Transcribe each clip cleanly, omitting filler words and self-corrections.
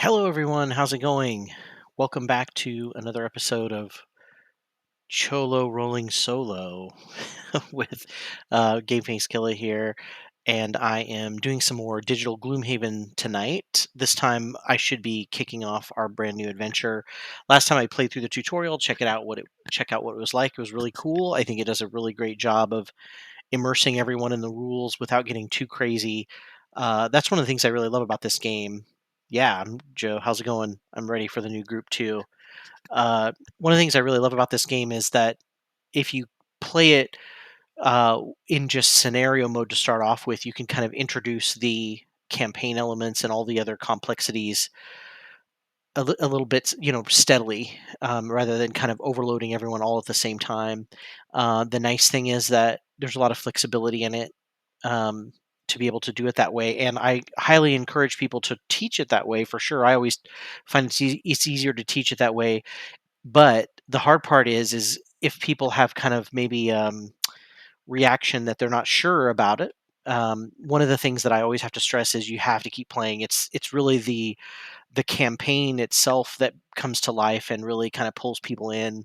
Hello, everyone. How's it going? Welcome back to another episode of Cholo Rolling Solo with Game Face Killer here. And I am doing some more digital Gloomhaven tonight. This time I should be kicking off our brand new adventure. Last time I played through the tutorial, check out what it was like. It was really cool. I think it does a really great job of immersing everyone in the rules without getting too crazy. That's one of the things I really love about this game. Yeah, I'm Joe. How's it going? I'm ready for the new group too. One of the things I really love about this game is that if you play it in just scenario mode to start off with, you can kind of introduce the campaign elements and all the other complexities a little bit, steadily, rather than kind of overloading everyone all at the same time. The nice thing is that there's a lot of flexibility in it, um, to be able to do it that way, and I highly encourage people to teach it that way for sure. I always find it's easier to teach it that way, but the hard part is if people have kind of maybe reaction that they're not sure about it. One of the things that I always have to stress is you have to keep playing. It's really the campaign itself that comes to life and really kind of pulls people in,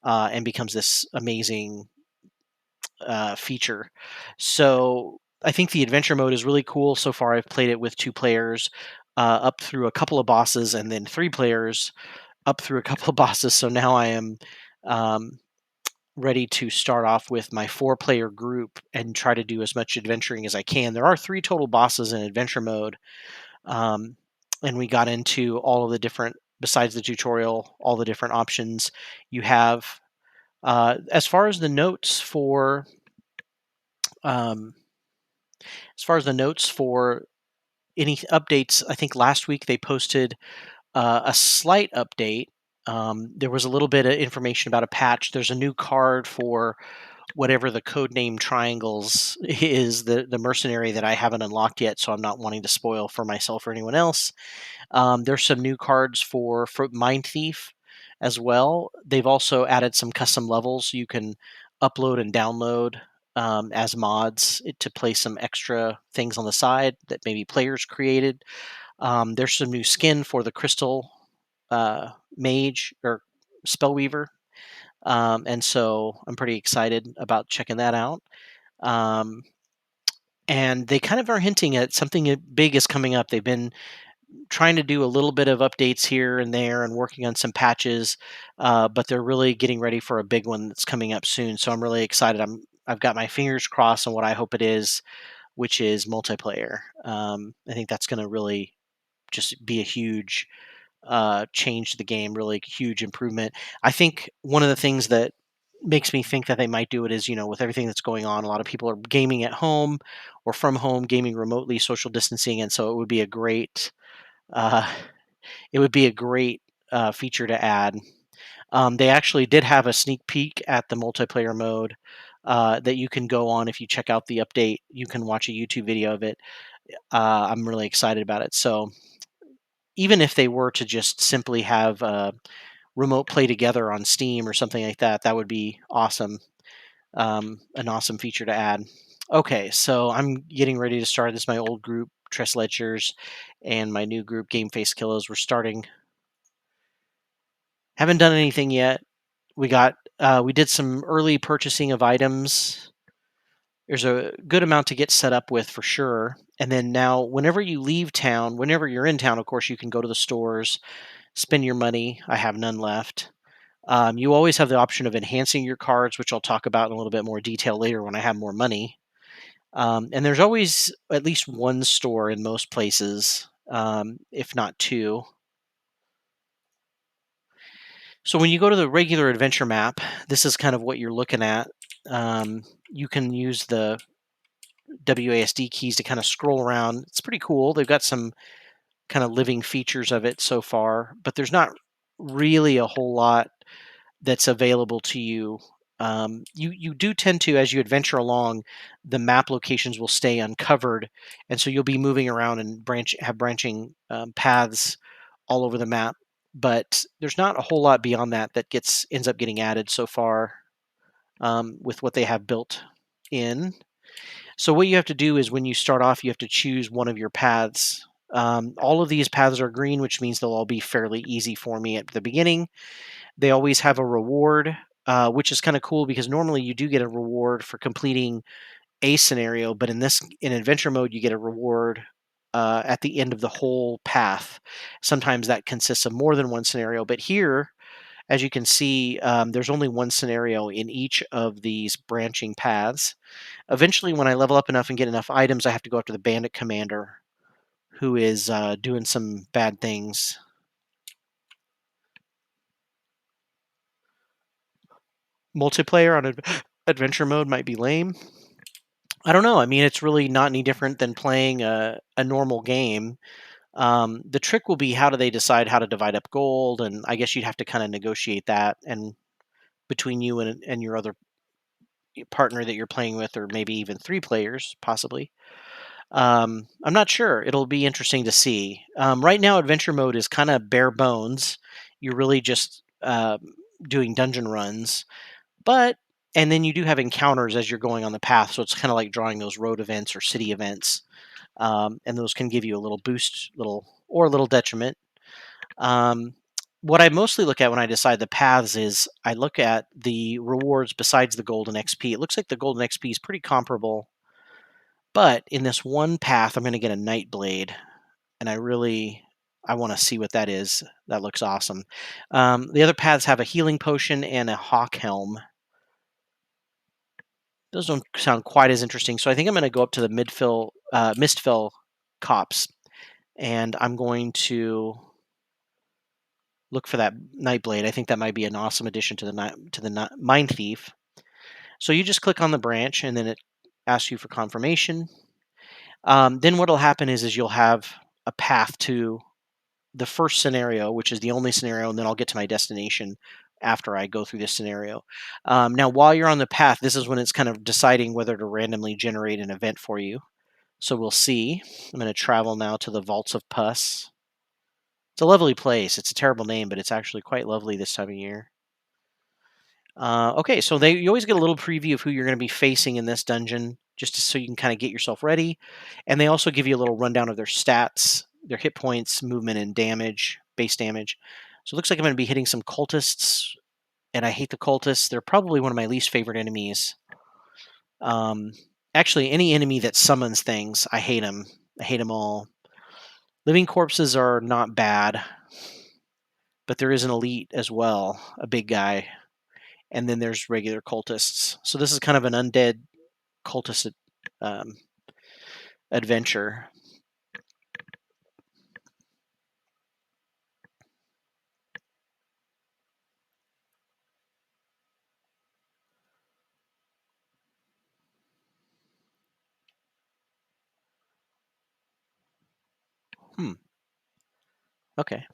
and becomes this amazing feature. So I think the adventure mode is really cool. So far, I've played it with two players, up through a couple of bosses, and then three players up through a couple of bosses. So now I am um, ready to start off with my four-player group and try to do as much adventuring as I can. There are three total bosses in adventure mode, um, and we got into all of the different, besides the tutorial, all the different options you have. As far as the notes for um, as far as the notes for any updates, I think last week they posted a slight update. There was a little bit of information about a patch. There's a new card for whatever the code name triangles is, the mercenary that I haven't unlocked yet, so I'm not wanting to spoil for myself or anyone else. There's some new cards for Mind Thief as well. They've also added some custom levels you can upload and download, as mods, to play some extra things on the side that maybe players created. There's some new skin for the Crystal Mage or Spellweaver, and so I'm pretty excited about checking that out. Um, and they kind of are hinting at something big is coming up. They've been trying to do a little bit of updates here and there and working on some patches, but they're really getting ready for a big one that's coming up soon. So I'm really excited. I've got my fingers crossed on what I hope it is, which is multiplayer. I think that's going to really just be a huge change to the game, really huge improvement. I think one of the things that makes me think that they might do it is, with everything that's going on, a lot of people are gaming at home or from home, gaming remotely, social distancing, and so uh, it would be a great feature to add. They actually did have a sneak peek at the multiplayer mode that you can go on. If you check out the update, you can watch a YouTube video of it. I'm really excited about it. So even if they were to just simply have remote play together on Steam or something like that, that would be awesome. An awesome feature to add. Okay, so I'm getting ready to start. This is my old group, Tress Ledgers, and my new group, Game Face Killers. We're starting. Haven't done anything yet. We did some early purchasing of items. There's a good amount to get set up with for sure. And then now, whenever you leave town, whenever you're in town, of course, you can go to the stores, spend your money. I have none left. You always have the option of enhancing your cards, which I'll talk about in a little bit more detail later when I have more money. And there's always at least one store in most places, if not two. So when you go to the regular adventure map, this is kind of what you're looking at. You can use the WASD keys to kind of scroll around. It's pretty cool. They've got some kind of living features of it so far, but there's not really a whole lot that's available to you. You do tend to, as you adventure along, the map locations will stay uncovered, and so you'll be moving around and have branching paths all over the map. But there's not a whole lot beyond that that gets ends up getting added so far, with what they have built in. So what you have to do is when you start off, you have to choose one of your paths. All of these paths are green, which means they'll all be fairly easy for me at the beginning. They always have a reward, which is kind of cool because normally you do get a reward for completing a scenario, but in adventure mode, you get a reward at the end of the whole path. Sometimes that consists of more than one scenario, but here, as you can see, there's only one scenario in each of these branching paths. Eventually, when I level up enough and get enough items, I have to go after the bandit commander, who is doing some bad things. Multiplayer on adventure mode might be lame. I don't know. I mean, it's really not any different than playing a normal game. The trick will be how do they decide how to divide up gold, and I guess you'd have to kind of negotiate that and between you and your other partner that you're playing with, or maybe even three players, possibly. I'm not sure. It'll be interesting to see. Right now, adventure mode is kind of bare bones. You're really just doing dungeon runs, but and then you do have encounters as you're going on the path. So it's kind of like drawing those road events or city events, and those can give you a little boost, little or a little detriment. Um, what I mostly look at when I decide the paths is I look at the rewards besides the golden XP. It looks like the golden XP is pretty comparable, but in this one path, I'm going to get a night blade, and I want to see what that is. That looks awesome. The other paths have a healing potion and a hawk helm. Those don't sound quite as interesting, so I think I'm going to go up to the Mistfell cops, and I'm going to look for that Nightblade. I think that might be an awesome addition to the Mind Thief. So you just click on the branch, and then it asks you for confirmation. Then what'll happen is you'll have a path to the first scenario, which is the only scenario, and then I'll get to my destination after I go through this scenario. Now, while you're on the path, this is when it's kind of deciding whether to randomly generate an event for you. So we'll see. I'm going to travel now to the Vaults of Pus. It's a lovely place. It's a terrible name, but it's actually quite lovely this time of year. Okay, so you always get a little preview of who you're going to be facing in this dungeon, so you can kind of get yourself ready. And they also give you a little rundown of their stats, their hit points, movement, and damage, base damage. So it looks like I'm going to be hitting some cultists, and I hate the cultists. They're probably one of my least favorite enemies. Um, Actually, any enemy that summons things, I hate them. I hate them all. Living corpses are not bad, but there is an elite as well, a big guy, and then there's regular cultists. So this is kind of an undead cultist um, adventure. Hmm. Okay.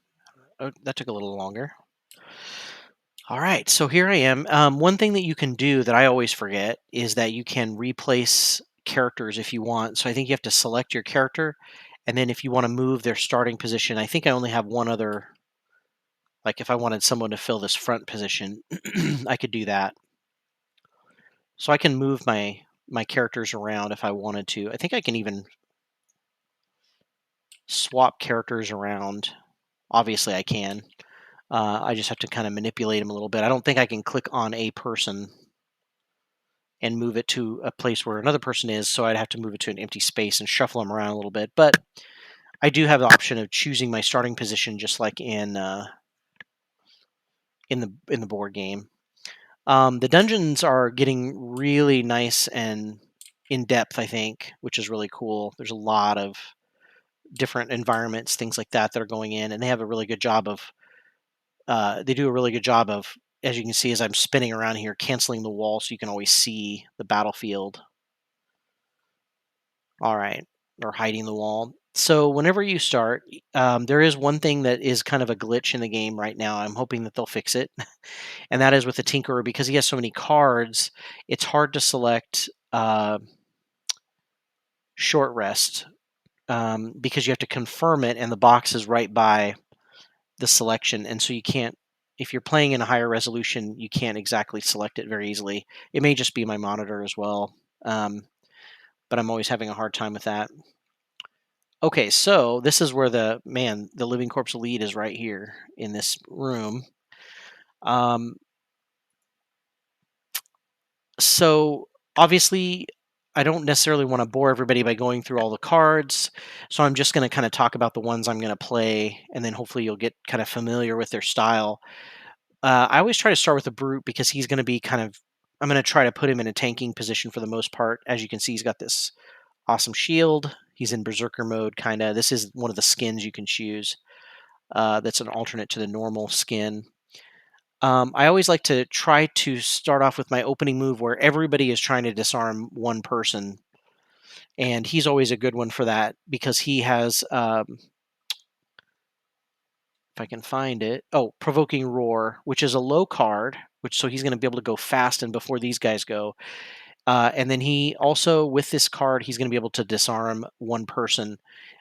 Oh, that took a little longer. All right. So here I am. One thing that you can do that I always forget is that you can replace characters if you want. So I think you have to select your character, and then if you want to move their starting position, I think I only have one other. Like if I wanted someone to fill this front position, I could do that. So I can move my characters around if I wanted to. I think I can even swap characters around. Obviously, I can. I just have to kind of manipulate them a little bit. I don't think I can click on a person and move it to a place where another person is, so I'd have to move it to an empty space and shuffle them around a little bit. But I do have the option of choosing my starting position, just like in the board game. The dungeons are getting really nice and in depth, I think, which is really cool. There's a lot of different environments, things like that are going in, and they have a really good job of. They do a really good job of, as you can see, as I'm spinning around here, canceling the wall so you can always see the battlefield. All right, or hiding the wall. So whenever you start, there is one thing that is kind of a glitch in the game right now. I'm hoping that they'll fix it, and that is with the Tinkerer because he has so many cards. It's hard to select short rest because you have to confirm it, and the box is right by the selection, and so you can't. If you're playing in a higher resolution, you can't exactly select it very easily. It may just be my monitor as well, but I'm always having a hard time with that. Okay, so this is where the living corpse lead is right here in this room. Um, so obviously, I don't necessarily want to bore everybody by going through all the cards. So I'm just going to kind of talk about the ones I'm going to play, and then hopefully you'll get kind of familiar with their style. I always try to start with the brute because he's going to be kind of. I'm going to try to put him in a tanking position for the most part. As you can see, he's got this awesome shield. He's in berserker mode, kind of. This is one of the skins you can choose. That's an alternate to the normal skin. I always like to try to start off with my opening move where everybody is trying to disarm one person, and he's always a good one for that because he has, if I can find it, provoking roar, which is a low card, which so he's going to be able to go fast and before these guys go. And then he also, with this card, he's going to be able to disarm one person.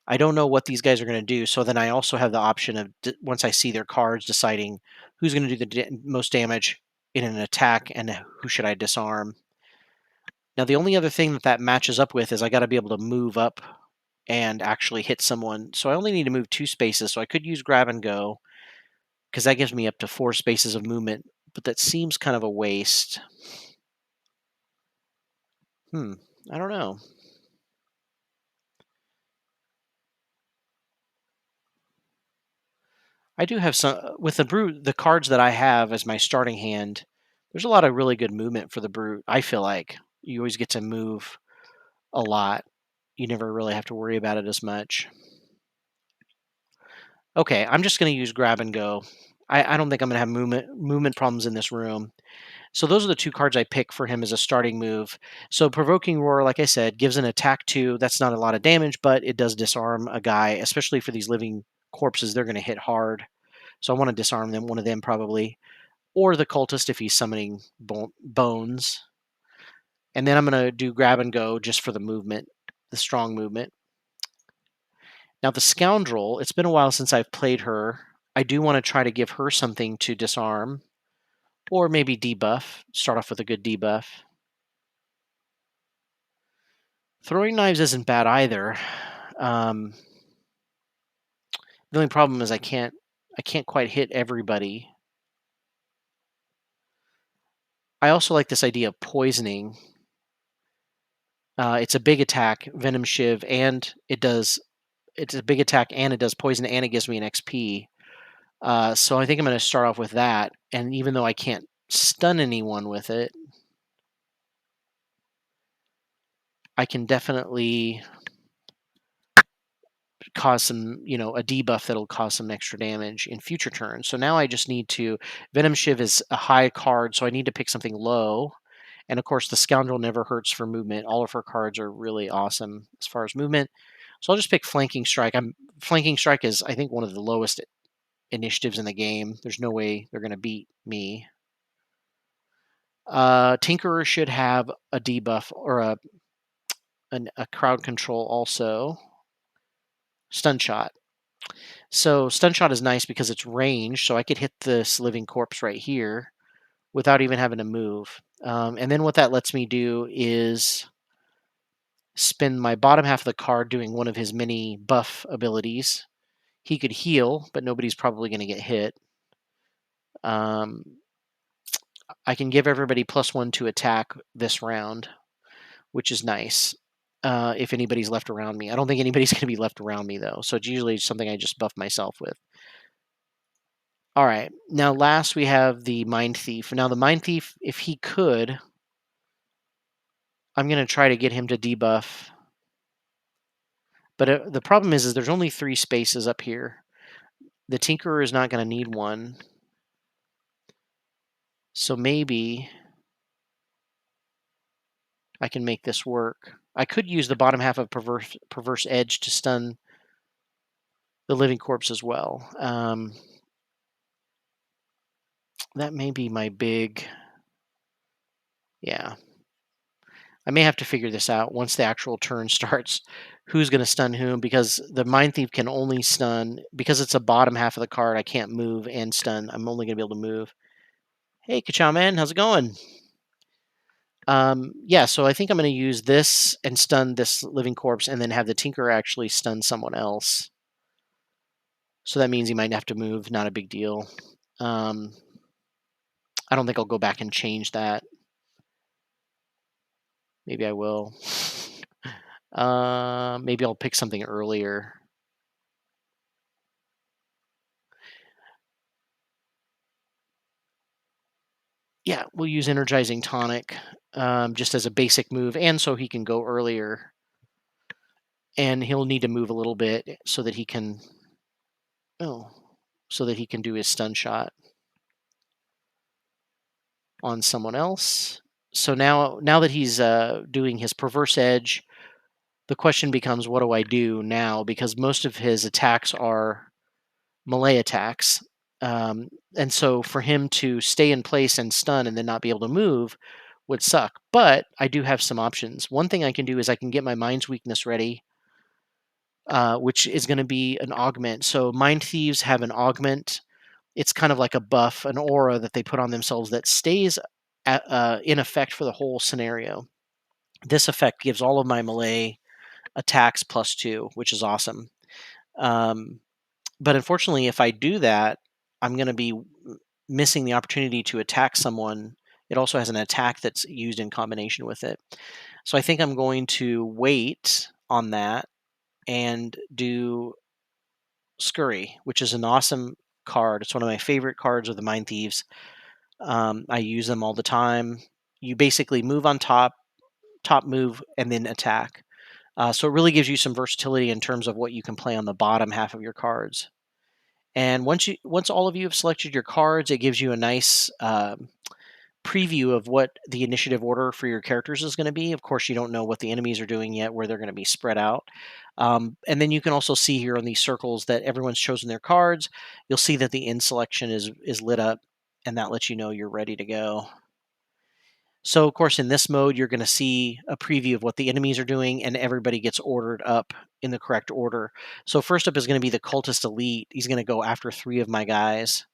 I don't know what these guys are going to do. So then I also have the option of, once I see their cards, deciding who's going to do the most damage in an attack and who should I disarm. Now, the only other thing that matches up with is I got to be able to move up and actually hit someone. So I only need to move 2 spaces. So I could use grab and go because that gives me up to 4 spaces of movement. But that seems kind of a waste. I don't know. I do have some with the brute. The cards that I have as my starting hand, there's a lot of really good movement for the brute. I feel like you always get to move a lot. You never really have to worry about it as much. Okay, I'm just going to use grab and go. I don't think I'm going to have movement problems in this room. So those are the 2 cards I pick for him as a starting move. So provoking roar, like I said, gives an attack 2. That's not a lot of damage, but it does disarm a guy, especially for these living corpses. They're going to hit hard. So I want to disarm them. One of them probably. Or the cultist if he's summoning bones. And then I'm going to do grab and go just for the movement, the strong movement. Now, the scoundrel, it's been a while since I've played her. I do want to try to give her something to disarm or maybe debuff. Start off with a good debuff. Throwing knives isn't bad either. The only problem is I can't quite hit everybody. I also like this idea of poisoning. It's a big attack, venom shiv, and it's a big attack and it does poison and it gives me an XP. So I think I'm going to start off with that. And even though I can't stun anyone with it, I can definitely cause some, a debuff that'll cause some extra damage in future turns. So now I just need to. Venom Shiv is a high card, so I need to pick something low. And of course, the Scoundrel never hurts for movement. All of her cards are really awesome as far as movement. So I'll just pick Flanking Strike. Flanking Strike is, I think, one of the lowest initiatives in the game. There's no way they're going to beat me. Tinkerer should have a debuff or a crowd control also. Stun Shot. So Stun Shot is nice because it's range, so I could hit this living corpse right here without even having to move. And then what that lets me do is spend my bottom half of the card doing one of his many buff abilities. He could heal, but nobody's probably going to get hit. I can give everybody +1 to attack this round, which is nice. If anybody's left around me. I don't think anybody's going to be left around me, though. So it's usually something I just buff myself with. All right. Now, last we have the Mind Thief. Now, the Mind Thief, if he could, I'm going to try to get him to debuff. But the problem is there's only 3 spaces up here. The Tinkerer is not going to need one. So maybe I can make this work. I could use the bottom half of Perverse Edge to stun the living corpse as well. That may be my big... Yeah. I may have to figure this out once the actual turn starts. Who's going to stun whom? Because the Mind Thief can only stun... Because it's a bottom half of the card, I can't move and stun. I'm only going to be able to move. Hey, Kachow Man, how's it going? Yeah, so I think I'm going to use this and stun this living corpse, and then have the tinker actually stun someone else. So that means he might have to move. Not a big deal. Um, I don't think I'll go back and change that. Maybe I will. Maybe I'll pick something earlier. Yeah, we'll use energizing tonic, just as a basic move, and so he can go earlier. And he'll need to move a little bit so that he can. Oh, so that he can do his stun shot on someone else. So now that he's doing his perverse edge, the question becomes, what do I do now? Because most of his attacks are melee attacks. And so for him to stay in place and stun and then not be able to move would suck. But I do have some options. One thing I can do is I can get my mind's weakness ready, which is going to be an augment. So mind thieves have an augment. It's kind of like a buff, an aura that they put on themselves that stays in effect for the whole scenario. This effect gives all of my melee attacks +2, which is awesome. Um, but unfortunately, if I do that, I'm going to be missing the opportunity to attack someone. It also has an attack that's used in combination with it. So I think I'm going to wait on that and do Scurry, which is an awesome card. It's one of my favorite cards of the Mind Thieves. I use them all the time. You basically move on top move, and then attack. So it really gives you some versatility in terms of what you can play on the bottom half of your cards. And once all of you have selected your cards, it gives you a nice preview of what the initiative order for your characters is going to be. Of course, you don't know what the enemies are doing yet, where they're going to be spread out. And then you can also see here on these circles that everyone's chosen their cards. You'll see that the end selection is lit up, and that lets you know you're ready to go. So, of course, in this mode, you're going to see a preview of what the enemies are doing, and everybody gets ordered up in the correct order. So, first up is going to be the Cultist Elite. He's going to go after 3 of my guys.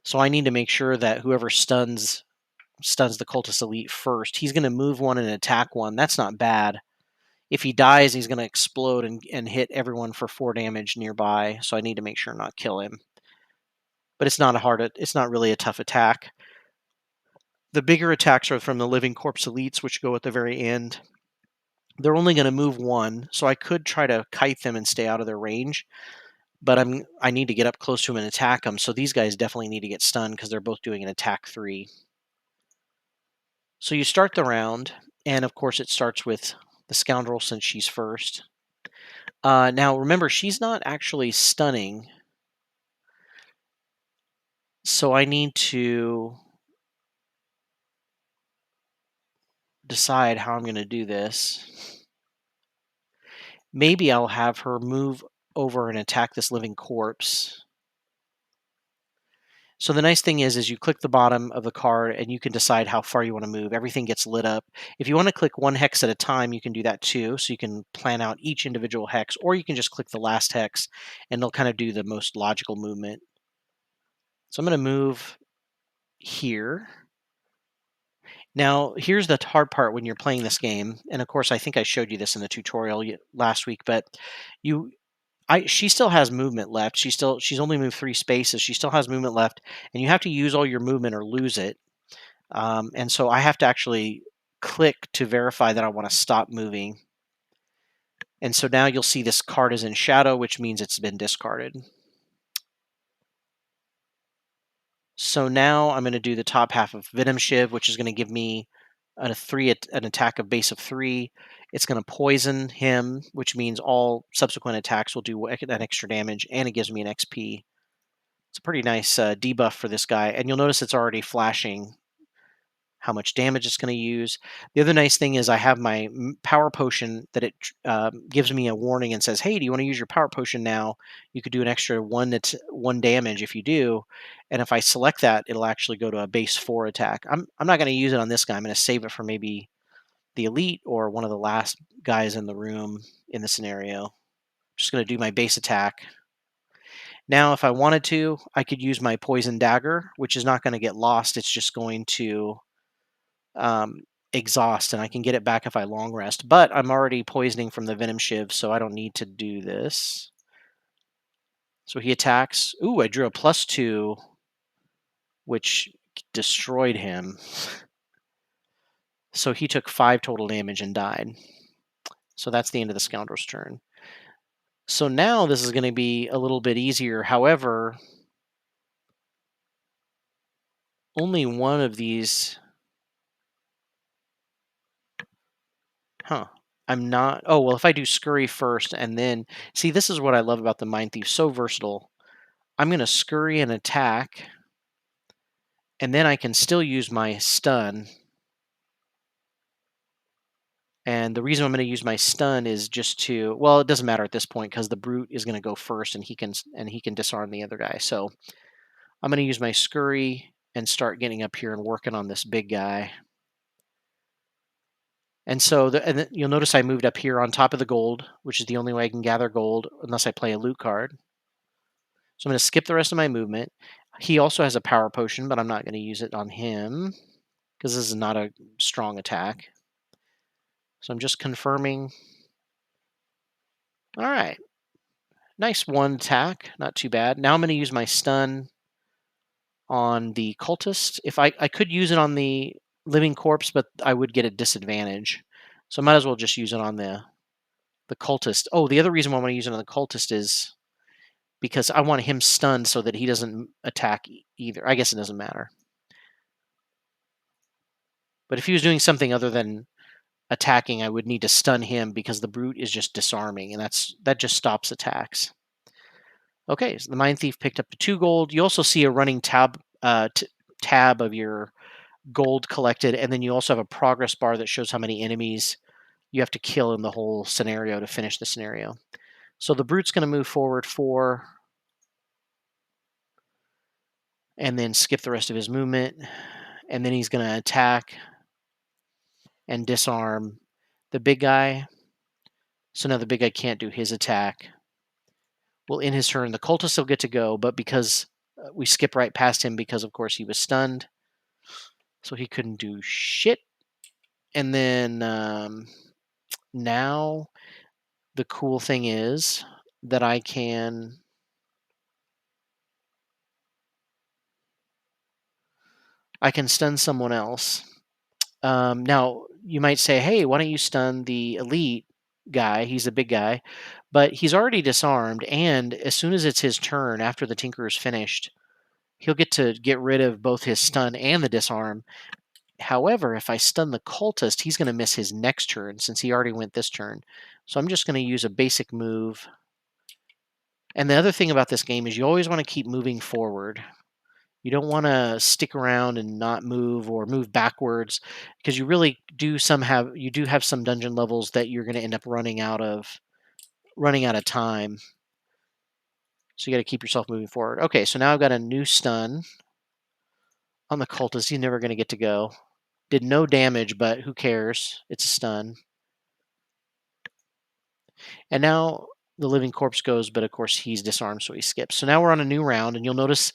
So, I need to make sure that whoever stuns the Cultist Elite first. He's going to move one and attack one. That's not bad. If he dies, he's going to explode and hit everyone for 4 damage nearby. So, I need to make sure not kill him. But it's not really a tough attack. The bigger attacks are from the Living Corpse Elites, which go at the very end. They're only going to move 1, so I could try to kite them and stay out of their range, but I need to get up close to them and attack them. So these guys definitely need to get stunned because they're both doing an attack 3. So you start the round, and of course it starts with the Scoundrel since she's first. Now remember, she's not actually stunning, so I need to decide how I'm going to do this. Maybe I'll have her move over and attack this living corpse. So the nice thing is you click the bottom of the card and you can decide how far you want to move. Everything gets lit up. If you want to click one hex at a time, you can do that too. So you can plan out each individual hex, or you can just click the last hex and they'll kind of do the most logical movement. So I'm going to move here. Now, here's the hard part when you're playing this game. And of course, I think I showed you this in the tutorial last week, but you she still has movement left. She's only moved 3 spaces. She still has movement left, and you have to use all your movement or lose it. And so I have to actually click to verify that I want to stop moving. And so now you'll see this card is in shadow, which means it's been discarded. So now I'm going to do the top half of Venom Shiv, which is going to give me an attack of base of 3. It's going to poison him, which means all subsequent attacks will do an extra damage, and it gives me an XP. It's a pretty nice debuff for this guy, and you'll notice it's already flashing how much damage it's going to use. The other nice thing is I have my power potion that it gives me a warning and says, "Hey, do you want to use your power potion now? You could do an extra 1 damage if you do." And if I select that, it'll actually go to a base 4 attack. I'm not going to use it on this guy. I'm going to save it for maybe the elite or one of the last guys in the room in the scenario. Just going to do my base attack. Now, if I wanted to, I could use my poison dagger, which is not going to get lost. It's just going to exhaust, and I can get it back if I long rest. But I'm already poisoning from the venom shiv, so I don't need to do this. So he attacks. Ooh, I drew a +2, which destroyed him. So he took 5 total damage and died. So that's the end of the scoundrel's turn. So now this is going to be a little bit easier. However, only one of these. Huh. I'm not. Oh, well, if I do scurry first and then. See, this is what I love about the Mind Thief. So versatile. I'm going to scurry and attack, and then I can still use my stun. And the reason I'm going to use my stun is just to. Well, it doesn't matter at this point because the brute is going to go first, and he can disarm the other guy. So I'm going to use my scurry and start getting up here and working on this big guy. And so you'll notice I moved up here on top of the gold, which is the only way I can gather gold unless I play a loot card. So I'm going to skip the rest of my movement. He also has a power potion, but I'm not going to use it on him because this is not a strong attack. So I'm just confirming. All right. Nice one attack. Not too bad. Now I'm going to use my stun on the cultist. If I could use it on the living corpse, but I would get a disadvantage. So I might as well just use it on the cultist. Oh, the other reason why I want to use it on the cultist is because I want him stunned so that he doesn't attack either. I guess it doesn't matter. But if he was doing something other than attacking, I would need to stun him because the brute is just disarming, and that just stops attacks. Okay, so the Mind Thief picked up 2 gold. You also see a running tab of your gold collected, and then you also have a progress bar that shows how many enemies you have to kill in the whole scenario to finish the scenario. So the brute's going to move forward 4, and then skip the rest of his movement, and then he's going to attack and disarm the big guy. So now the big guy can't do his attack. Well, in his turn, the cultist will get to go, but because we skip right past him because, of course, he was stunned, so he couldn't do shit. And then now the cool thing is that I can stun someone else. Now you might say, "Hey, why don't you stun the elite guy? He's a big guy." But he's already disarmed, and as soon as it's his turn after the Tinker is finished, he'll get to get rid of both his stun and the disarm. However, if I stun the cultist, he's going to miss his next turn since he already went this turn. So I'm just going to use a basic move. And the other thing about this game is you always want to keep moving forward. You don't want to stick around and not move or move backwards because you really do have some dungeon levels that you're going to end up running out of time. So you got to keep yourself moving forward. Okay, so now I've got a new stun on the cultist. He's never going to get to go. Did no damage, but who cares? It's a stun. And now the living corpse goes, but of course he's disarmed, so he skips. So now we're on a new round, and you'll notice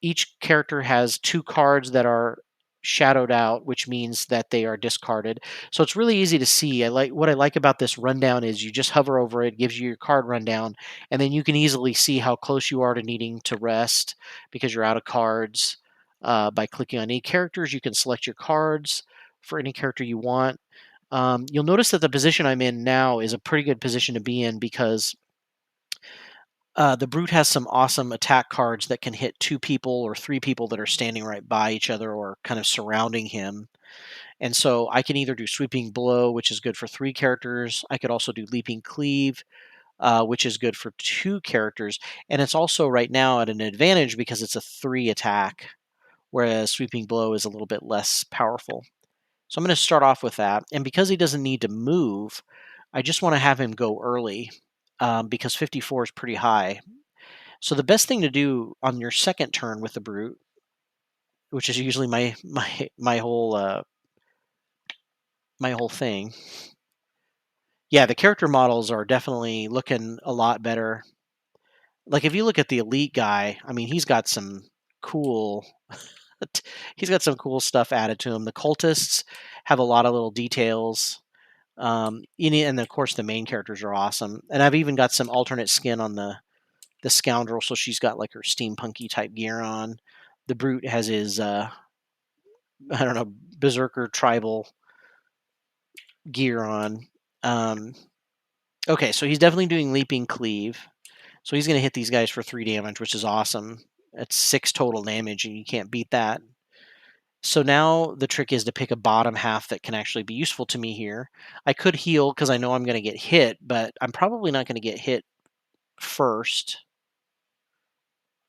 each character has 2 cards that are shadowed out, which means that they are discarded. So it's really easy to see. What I like about this rundown is you just hover over it, gives you your card rundown, and then you can easily see how close you are to needing to rest because you're out of cards. By clicking on any characters, you can select your cards for any character you want. You'll notice that the position I'm in now is a pretty good position to be in because the brute has some awesome attack cards that can hit 2 people or 3 people that are standing right by each other or kind of surrounding him. And so I can either do sweeping blow, which is good for 3 characters. I could also do leaping cleave, which is good for 2 characters. And it's also right now at an advantage because it's a 3 attack, whereas sweeping blow is a little bit less powerful. So I'm going to start off with that. And because he doesn't need to move, I just want to have him go early because 54 is pretty high. So the best thing to do on your second turn with the brute, which is usually my whole thing. Yeah, the character models are definitely looking a lot better. Like if you look at the elite guy, I mean, he's got some cool He's got some cool stuff added to him. The cultists have a lot of little details. And of course the main characters are awesome. And I've even got some alternate skin on the scoundrel, so she's got like her steampunky type gear on. The brute has his I don't know, berserker tribal gear on. Um, okay, so he's definitely doing leaping cleave. So he's going to hit these guys for 3 damage, which is awesome. That's 6 total damage, and you can't beat that. So now the trick is to pick a bottom half that can actually be useful to me here. I could heal because I know I'm going to get hit, but I'm probably not going to get hit first.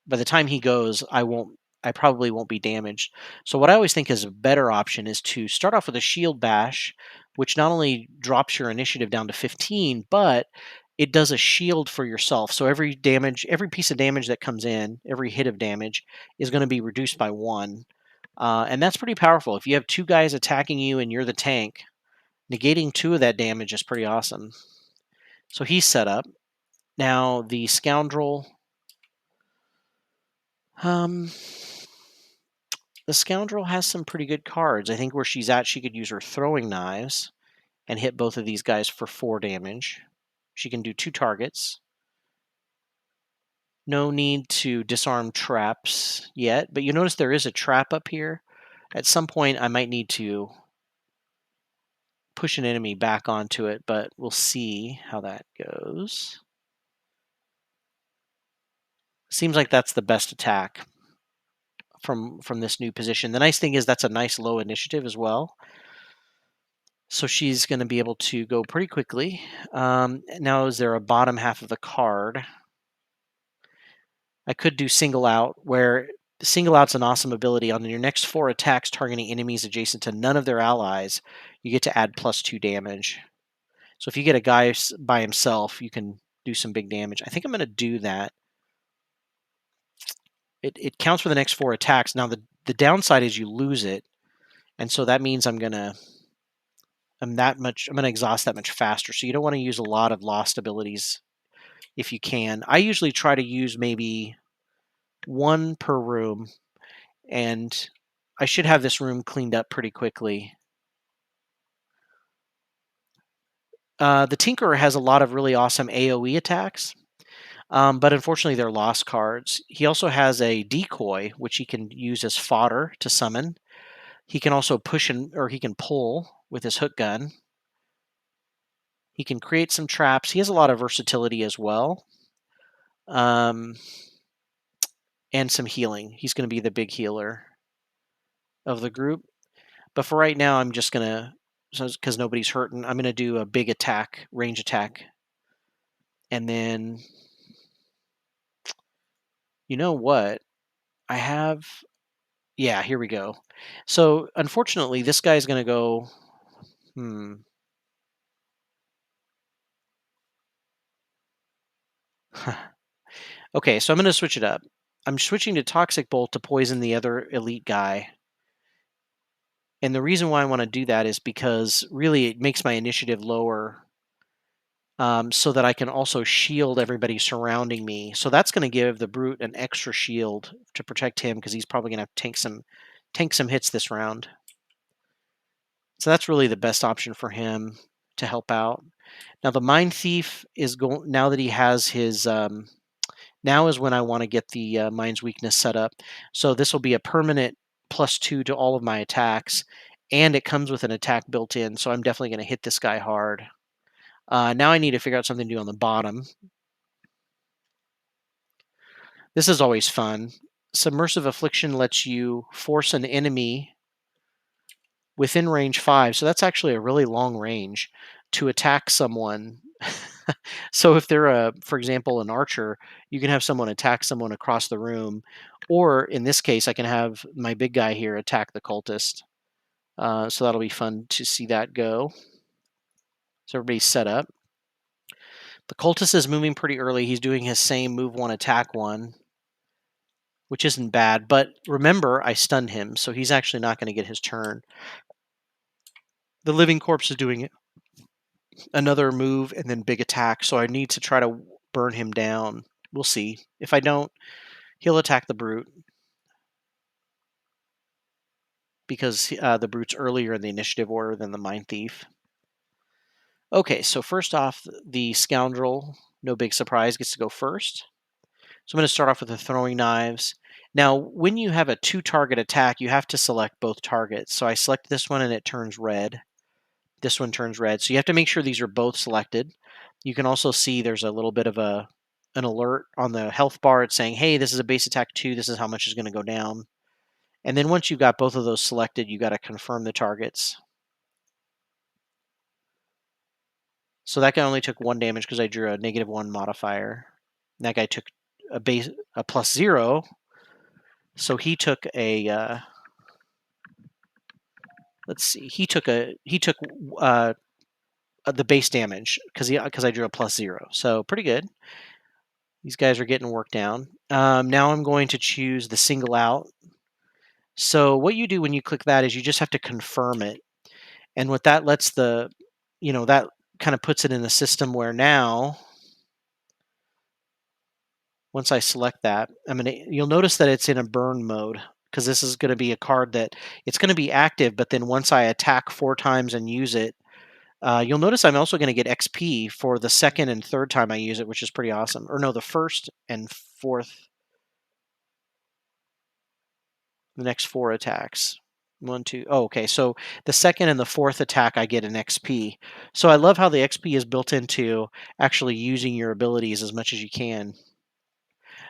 By the time he goes, I probably won't be damaged. So what I always think is a better option is to start off with a shield bash, which not only drops your initiative down to 15, but it does a shield for yourself. So every piece of damage that comes in, every hit of damage is going to be reduced by 1. And that's pretty powerful. If you have 2 guys attacking you and you're the tank, negating 2 of that damage is pretty awesome. So he's set up. Now the scoundrel. Um, The scoundrel has some pretty good cards. I think where she's at, she could use her throwing knives and hit both of these guys for 4 damage. She can do 2 targets. No need to disarm traps yet, but you notice there is a trap up here. At some point, I might need to push an enemy back onto it, but we'll see how that goes. Seems like that's the best attack from this new position. The nice thing is that's a nice low initiative as well. So she's going to be able to go pretty quickly. Now, is there a bottom half of the card? I could do single out, where single out's an awesome ability. On your next 4 attacks targeting enemies adjacent to none of their allies, you get to add +2 damage. So if you get a guy by himself, you can do some big damage. I think I'm going to do that. It counts for the next 4 attacks. Now, the downside is you lose it, and so that means I'm going to exhaust that much faster. So you don't want to use a lot of lost abilities if you can. I usually try to use maybe 1 per room, and I should have this room cleaned up pretty quickly. The Tinkerer has a lot of really awesome AoE attacks, but unfortunately they're lost cards. He also has a decoy, which he can use as fodder to summon. He can also he can pull with his hook gun. He can create some traps. He has a lot of versatility as well. And some healing. He's going to be the big healer of the group. But for right now, I'm just going to, because nobody's hurting, I'm going to do a big attack, range attack. And then, you know what? I have, yeah, here we go. So unfortunately, this guy's going to go, Okay, so I'm going to switch it up. I'm switching to Toxic Bolt to poison the other elite guy. And the reason why I want to do that is because really it makes my initiative lower, so that I can also shield everybody surrounding me. So that's going to give the brute an extra shield to protect him, because he's probably going to have to tank some hits this round. So that's really the best option for him to help out. Now the Mind Thief is going, now that he has his, now is when I want to get the Mind's Weakness set up. So this will be a permanent +2 to all of my attacks, and it comes with an attack built in. So I'm definitely going to hit this guy hard. Now I need to figure out something to do on the bottom. This is always fun. Submersive Affliction lets you force an enemy within range 5, so that's actually a really long range, to attack someone. So if they're, for example, an archer, you can have someone attack someone across the room, or in this case, I can have my big guy here attack the cultist. So that'll be fun to see that go. So everybody's set up. The cultist is moving pretty early. He's doing his same move 1, attack 1, which isn't bad. But remember, I stunned him, so he's actually not going to get his turn. The living corpse is doing another move and then big attack, so I need to try to burn him down. We'll see. If I don't, he'll attack the brute. because the brute's earlier in the initiative order than the Mind Thief. Okay, so first off, the Scoundrel, no big surprise, gets to go first. So I'm going to start off with the throwing knives. Now, when you have a 2-target attack, you have to select both targets. So I select this one and it turns red. This one turns red. So you have to make sure these are both selected. You can also see there's a little bit of an alert on the health bar. It's saying, hey, this is a base attack 2. This is how much is going to go down. And then once you've got both of those selected, you got to confirm the targets. So that guy only took 1 damage because I drew a -1 modifier. And that guy took a +0. So he took a let's see. He took uh, the base damage because I drew a +0. So pretty good. These guys are getting worked down. Now I'm going to choose the single out. So what you do when you click that is you just have to confirm it. And what that lets that kind of puts it in the system where now, once I select that, you'll notice that it's in a burn mode because this is going to be a card that it's going to be active, but then once I attack 4 times and use it, you'll notice I'm also going to get XP for the second and third time I use it, which is pretty awesome. Or no, the first and fourth, the next 4 attacks. 1, 2. Oh, okay. So the second and the fourth attack, I get an XP. So I love how the XP is built into actually using your abilities as much as you can.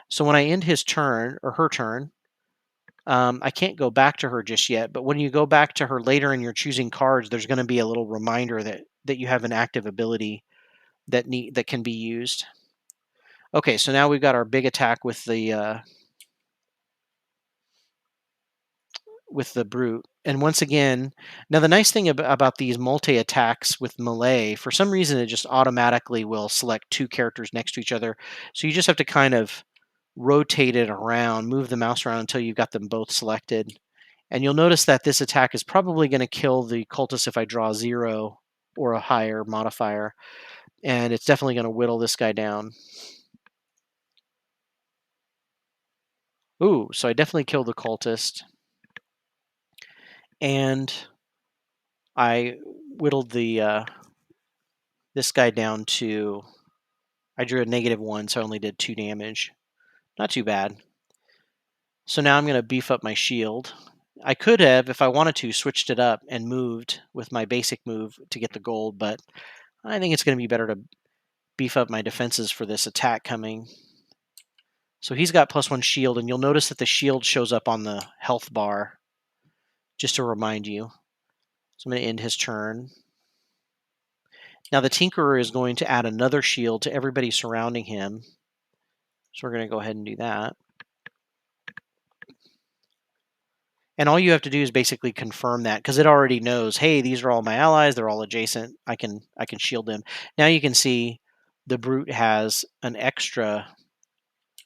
So when I end his turn or her turn, I can't go back to her just yet. But when you go back to her later and you're choosing cards, there's going to be a little reminder that you have an active ability that can be used. Okay, so now we've got our big attack with the brute. And once again, now the nice thing about these multi-attacks with melee, for some reason it just automatically will select 2 characters next to each other. So you just have to kind of rotate it around, move the mouse around until you've got them both selected. And you'll notice that this attack is probably going to kill the cultist if I draw 0 or a higher modifier. And it's definitely going to whittle this guy down. Ooh, so I definitely killed the cultist. And I whittled this guy down to, I drew a -1, so I only did 2 damage. Not too bad. So now I'm going to beef up my shield. I could have, if I wanted to, switched it up and moved with my basic move to get the gold, but I think it's going to be better to beef up my defenses for this attack coming. So he's got +1 shield, and you'll notice that the shield shows up on the health bar, just to remind you. So I'm going to end his turn. Now the Tinkerer is going to add another shield to everybody surrounding him. So we're going to go ahead and do that. And all you have to do is basically confirm that because it already knows, hey, these are all my allies. They're all adjacent. I can shield them. Now you can see the Brute has an extra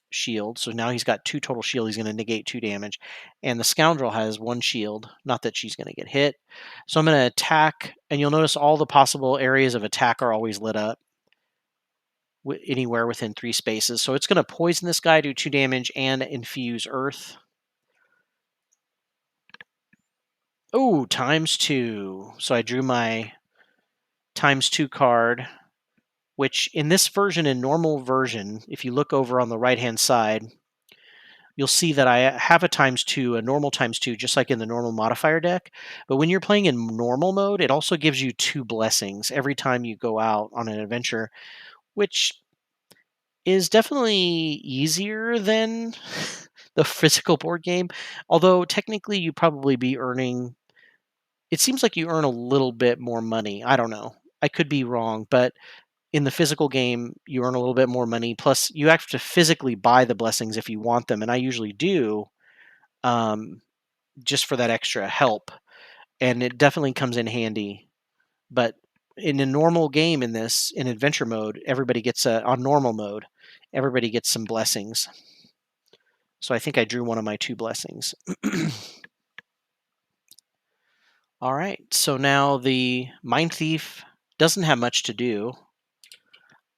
shield. So now he's got 2 total shield. He's going to negate 2 damage. And the Scoundrel has 1 shield. Not that she's going to get hit. So I'm going to attack. And you'll notice all the possible areas of attack are always lit up anywhere within 3 spaces. So it's going to poison this guy, do 2 damage, and infuse earth. Oh, ×2. So I drew my ×2 card, which in this version, in normal version, if you look over on the right-hand side, you'll see that I have a ×2, a normal ×2, just like in the normal modifier deck. But when you're playing in normal mode, it also gives you 2 blessings every time you go out on an adventure, which is definitely easier than the physical board game. Although technically you probably be earning, it seems like you earn a little bit more money. I don't know. I could be wrong, but in the physical game, you earn a little bit more money. Plus, you have to physically buy the blessings if you want them, and I usually do, just for that extra help. And it definitely comes in handy. But in a normal game, in adventure mode, everybody gets on normal mode, everybody gets some blessings. So I think I drew one of my 2 blessings. All right, so now the Mind Thief doesn't have much to do.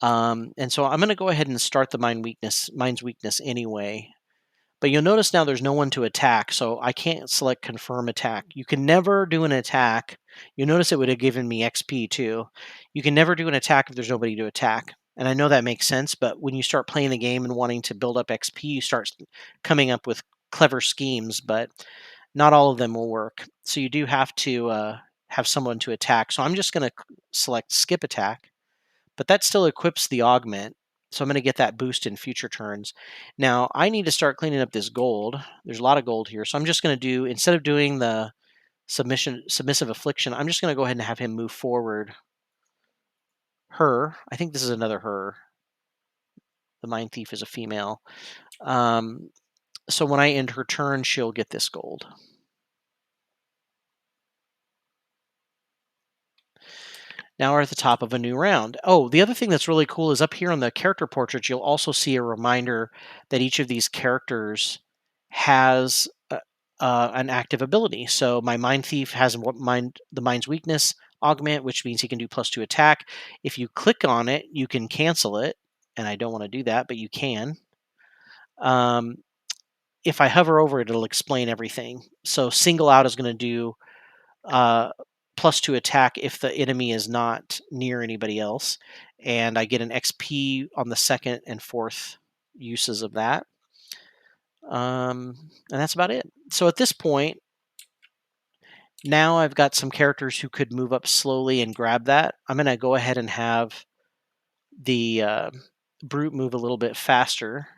And so I'm going to go ahead and start the Mind's Weakness anyway. But you'll notice now there's no one to attack, so I can't select confirm attack. You can never do an attack. You'll notice it would have given me XP too. You can never do an attack if there's nobody to attack. And I know that makes sense, but when you start playing the game and wanting to build up XP, you start coming up with clever schemes, but not all of them will work. So you do have to have someone to attack. So I'm just going to select skip attack, but that still equips the augment. So I'm going to get that boost in future turns. Now I need to start cleaning up this gold. There's a lot of gold here. So I'm just going to do, instead of doing the submissive affliction, I'm just going to go ahead and have him move forward. Her, I think this is another her. The Mind Thief is a female. So when I end her turn, she'll get this gold. Now we're at the top of a new round. Oh, the other thing that's really cool is up here on the character portrait, you'll also see a reminder that each of these characters has an active ability. So my Mind Thief has the Mind's Weakness augment, which means he can do +2 attack. If you click on it, you can cancel it, and I don't want to do that, but you can. If I hover over it, it'll explain everything. So single out is going to do uh, +2 attack if the enemy is not near anybody else, and I get an XP on the second and fourth uses of that. And that's about it. So at this point, now I've got some characters who could move up slowly and grab that. I'm going to go ahead and have the brute move a little bit faster,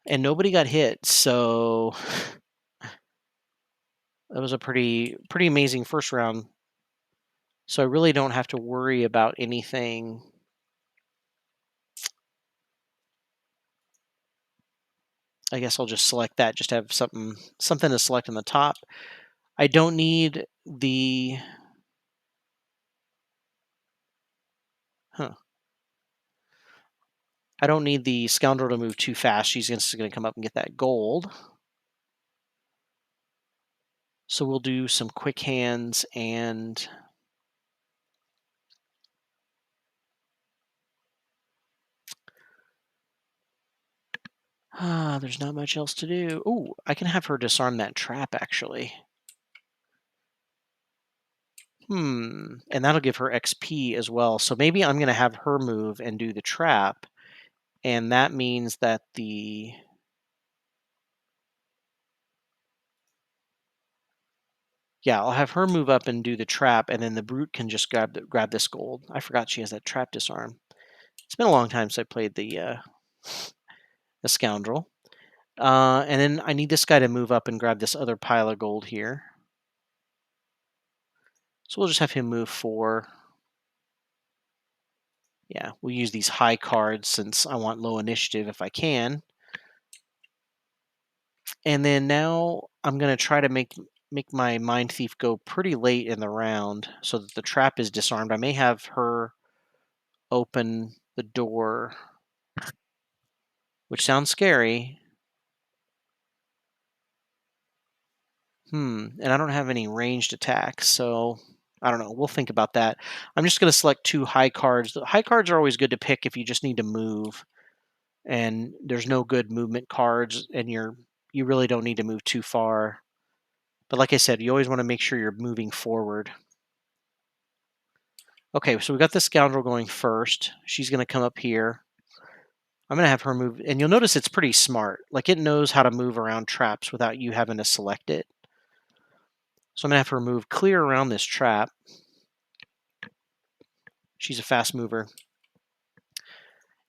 and nobody got hit. So that was a pretty amazing first round. So I really don't have to worry about anything. I guess I'll just select that, just to have something to select in the top. I don't need the huh. I don't need the scoundrel to move too fast. She's just going to come up and get that gold. So we'll do some quick hands and there's not much else to do. Oh, I can have her disarm that trap actually. And that'll give her XP as well. So maybe I'm going to have her move and do the trap, and that means that I'll have her move up and do the trap, and then the brute can just grab this gold. I forgot she has that trap disarm. It's been a long time since I played the scoundrel. And then I need this guy to move up and grab this other pile of gold here. So we'll just have him move 4. Yeah, we'll use these high cards since I want low initiative if I can. And then now I'm going to try to make my Mind Thief go pretty late in the round so that the trap is disarmed. I may have her open the door, which sounds scary. And I don't have any ranged attacks, so I don't know. We'll think about that. I'm just going to select 2 high cards. The high cards are always good to pick if you just need to move, and there's no good movement cards, and you really don't need to move too far. But like I said, you always want to make sure you're moving forward. Okay, so we got the scoundrel going first. She's going to come up here. I'm going to have her move, and you'll notice it's pretty smart. Like, it knows how to move around traps without you having to select it. So I'm going to have her move clear around this trap. She's a fast mover.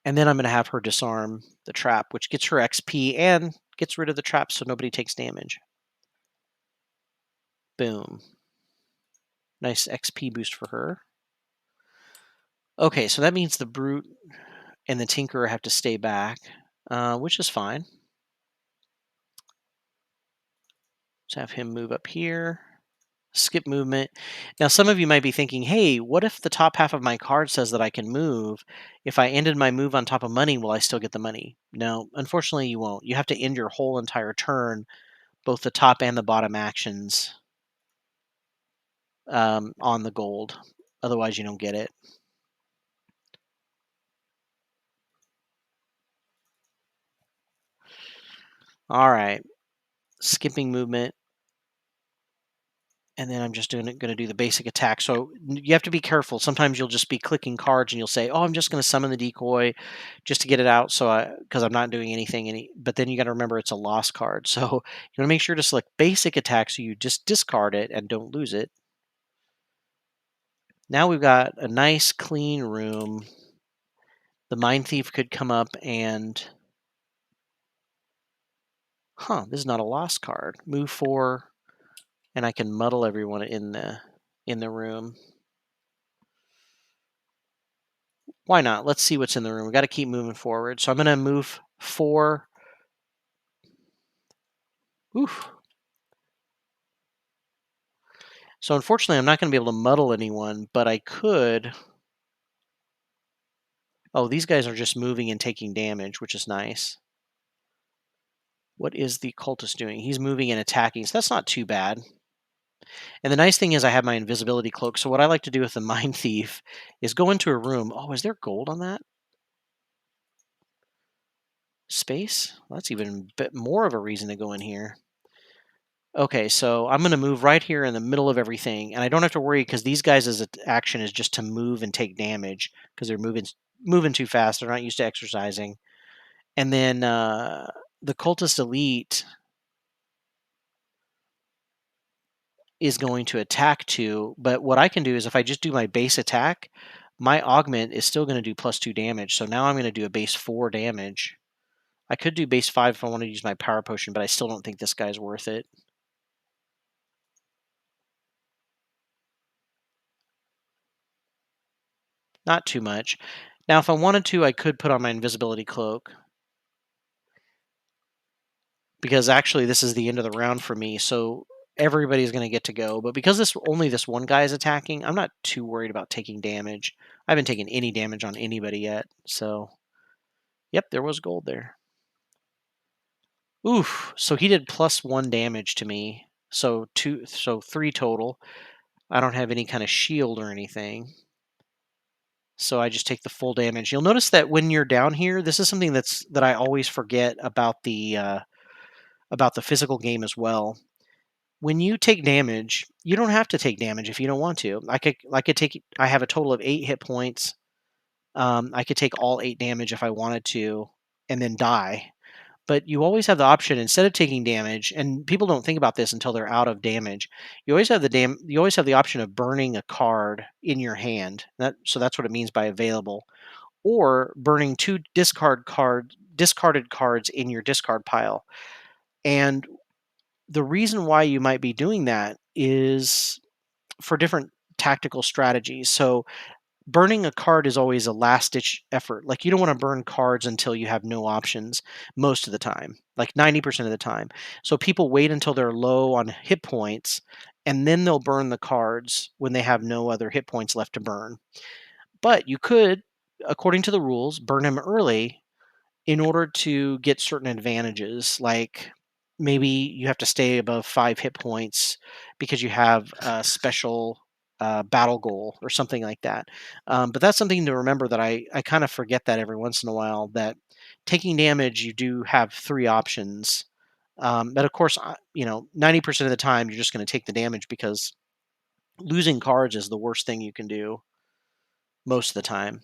And then I'm going to have her disarm the trap, which gets her XP and gets rid of the trap so nobody takes damage. Boom. Nice XP boost for her. Okay, so that means the brute and the tinkerer have to stay back, which is fine. Let's have him move up here. Skip movement. Now, some of you might be thinking, hey, what if the top half of my card says that I can move? If I ended my move on top of money, will I still get the money? No, unfortunately, you won't. You have to end your whole entire turn, both the top and the bottom actions, on the gold. Otherwise, you don't get it. All right, skipping movement, and then I'm just going to do the basic attack. So you have to be careful. Sometimes you'll just be clicking cards, and you'll say, "Oh, I'm just going to summon the decoy, just to get it out." So because I'm not doing anything, but then you got to remember it's a lost card. So you want to make sure to select basic attack, so you just discard it and don't lose it. Now we've got a nice clean room. The Mind Thief could come up and, this is not a lost card. Move 4, and I can muddle everyone in the room. Why not? Let's see what's in the room. We got to keep moving forward. So I'm going to move 4. Oof. So unfortunately, I'm not going to be able to muddle anyone, but I could. Oh, these guys are just moving and taking damage, which is nice. What is the cultist doing? He's moving and attacking, so that's not too bad. And the nice thing is I have my invisibility cloak. So what I like to do with the Mind Thief is go into a room. Oh, is there gold on that? Space? Well, that's even a bit more of a reason to go in here. Okay, so I'm going to move right here in the middle of everything, and I don't have to worry because these guys' action is just to move and take damage because they're moving too fast. They're not used to exercising. And then the cultist elite is going to attack 2, but what I can do is if I just do my base attack, my augment is still going to do +2 damage. So now I'm going to do a base 4 damage. I could do base 5 if I want to use my power potion, but I still don't think this guy's worth it. Not too much. Now, if I wanted to, I could put on my invisibility cloak, because actually this is the end of the round for me, so everybody's going to get to go. But because only this one guy is attacking, I'm not too worried about taking damage. I haven't taken any damage on anybody yet, so yep, there was gold there. Oof! So he did +1 damage to me, so 3 total. I don't have any kind of shield or anything, so I just take the full damage. You'll notice that when you're down here, this is something that I always forget about the physical game as well. When you take damage, you don't have to take damage if you don't want to. I have a total of 8 hit points. I could take all 8 damage if I wanted to, and then die. But you always have the option, instead of taking damage, and people don't think about this until they're out of damage. You always have the option of burning a card in your hand. So that's what it means by available, or burning 2 discarded cards in your discard pile. And the reason why you might be doing that is for different tactical strategies. So burning a card is always a last ditch effort. Like, you don't want to burn cards until you have no options most of the time, like 90% of the time. So people wait until they're low on hit points, and then they'll burn the cards when they have no other hit points left to burn. But you could, according to the rules, burn him early in order to get certain advantages, like maybe you have to stay above 5 hit points because you have a special battle goal or something like that. But that's something to remember, that I kind of forget that every once in a while, that taking damage, you do have 3 options. But of course, 90% of the time, you're just going to take the damage because losing cards is the worst thing you can do most of the time.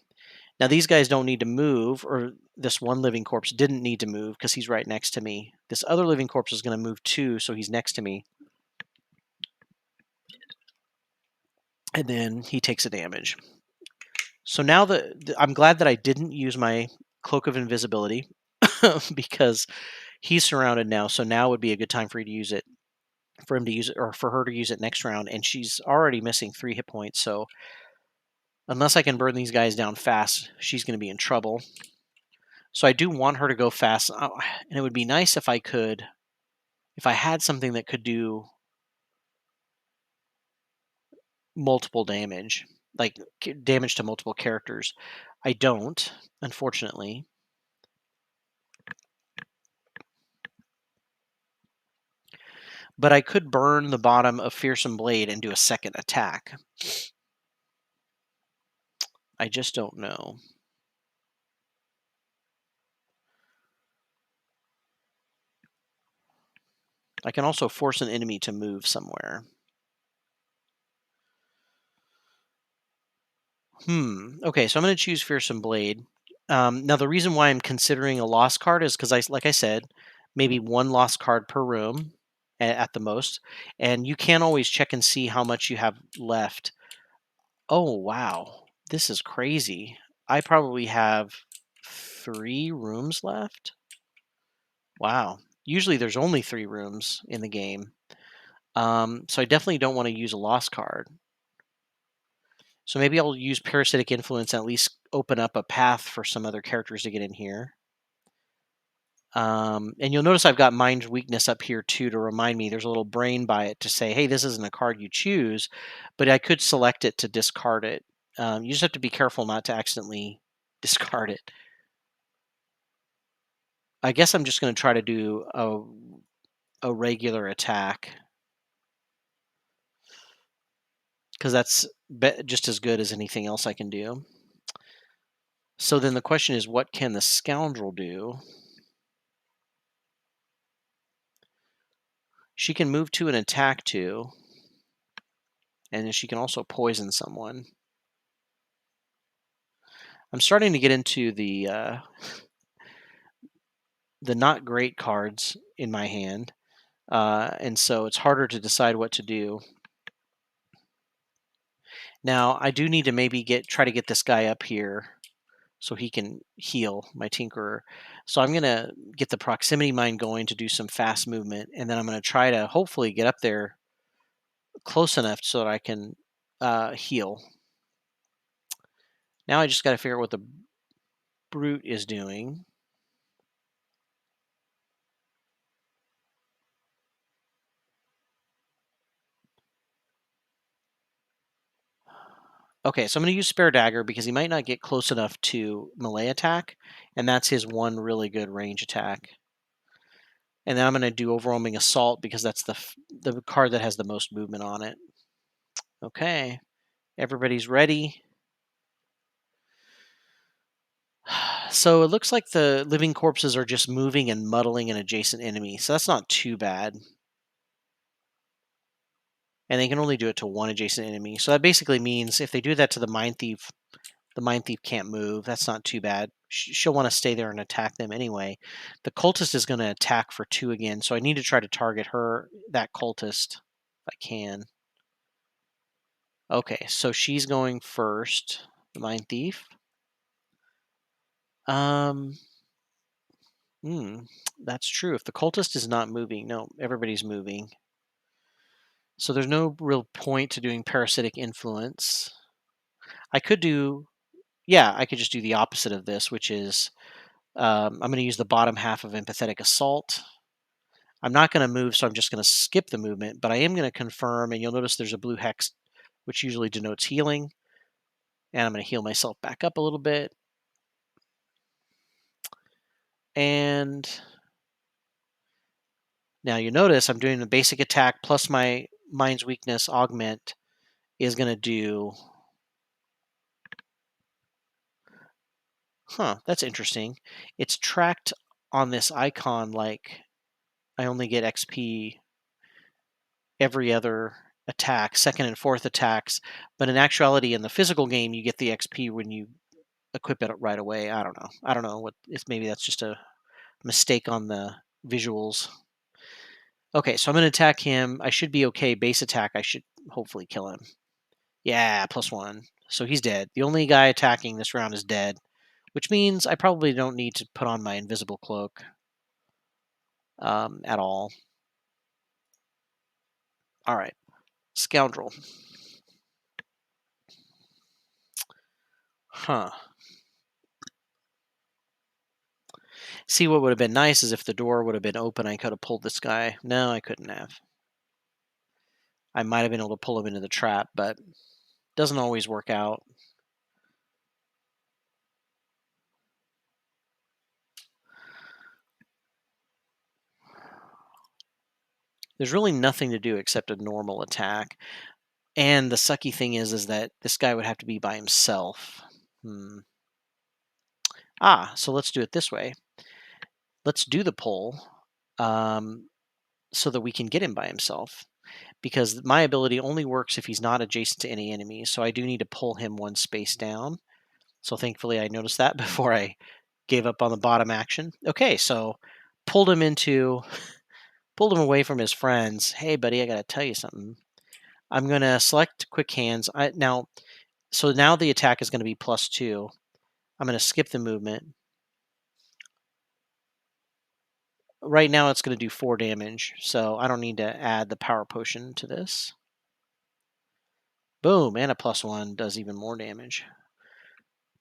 Now these guys don't need to move, or this one living corpse didn't need to move because he's right next to me. This other living corpse is going to move too, so he's next to me. And then he takes a damage. So now I'm glad that I didn't use my cloak of invisibility because he's surrounded now. So now would be a good time for him to use it, or for her to use it next round. And she's already missing 3 hit points. So unless I can burn these guys down fast, she's going to be in trouble. So I do want her to go fast, and it would be nice if I had something that could do multiple damage, like damage to multiple characters. I don't, unfortunately. But I could burn the bottom of Fearsome Blade and do a second attack. I just don't know. I can also force an enemy to move somewhere. Okay, so I'm going to choose Fearsome Blade. Now, the reason why I'm considering a lost card is because like I said, maybe one lost card per room at the most, and you can always check and see how much you have left. Oh wow, this is crazy. I probably have 3 rooms left. Wow. Usually there's only 3 rooms in the game. So I definitely don't want to use a lost card. So maybe I'll use parasitic influence and at least open up a path for some other characters to get in here. And you'll notice I've got mind weakness up here too to remind me there's a little brain by it to say, hey, this isn't a card you choose, but I could select it to discard it. You just have to be careful not to accidentally discard it. I guess I'm just going to try to do a regular attack because that's just as good as anything else I can do. So then the question is, what can the scoundrel do? She can move to and attack to, and then she can also poison someone. I'm starting to get into the not great cards in my hand, and so it's harder to decide what to do. Now, I do need to maybe try to get this guy up here so he can heal my Tinkerer. So I'm gonna get the proximity mine going to do some fast movement, and then I'm gonna try to hopefully get up there close enough so that I can heal. Now I just got to figure out what the brute is doing. Okay, so I'm going to use Spare Dagger because he might not get close enough to melee attack, and that's his one really good range attack. And then I'm going to do Overwhelming Assault because that's the card that has the most movement on it. Okay, everybody's ready. So it looks like the living corpses are just moving and muddling an adjacent enemy, so that's not too bad. And they can only do it to one adjacent enemy. So that basically means if they do that to the Mind Thief, the Mind Thief can't move. That's not too bad. She'll want to stay there and attack them anyway. The cultist is going to attack for 2 again, so I need to try to target that cultist, if I can. Okay, so she's going first, the Mind Thief. Um, that's true. If the cultist is not moving, no, everybody's moving. So there's no real point to doing parasitic influence. I could I could just do the opposite of this, which is I'm going to use the bottom half of empathetic assault. I'm not going to move, so I'm just going to skip the movement, but I am going to confirm, and you'll notice there's a blue hex, which usually denotes healing. And I'm going to heal myself back up a little bit. And now you notice I'm doing the basic attack plus my mind's weakness augment is going to do. That's interesting. It's tracked on this icon like I only get XP every other attack, second and fourth attacks, but in actuality, in the physical game, you get the XP when you equip it right away. I don't know. I don't know what if maybe that's just a mistake on the visuals. Okay, so I'm going to attack him. I should be okay. Base attack. I should hopefully kill him. Yeah, +1. So he's dead. The only guy attacking this round is dead, which means I probably don't need to put on my invisible cloak at all. All right, scoundrel. Huh. See, what would have been nice is if the door would have been open, I could have pulled this guy. No, I couldn't have. I might have been able to pull him into the trap, but doesn't always work out. There's really nothing to do except a normal attack. And the sucky thing is that this guy would have to be by himself. So let's do it this way. Let's do the pull. so that we can get him by himself. Because my ability only works if he's not adjacent to any enemies. So I do need to pull him one space down. So thankfully I noticed that before I gave up on the bottom action. Okay, so pulled him into pulled him away from his friends. Hey buddy, I gotta tell you something. I'm gonna select quick hands. So now the attack is gonna be +2. I'm gonna skip the movement. Right now it's gonna do 4 damage, so I don't need to add the power potion to this. Boom, and a +1 does even more damage.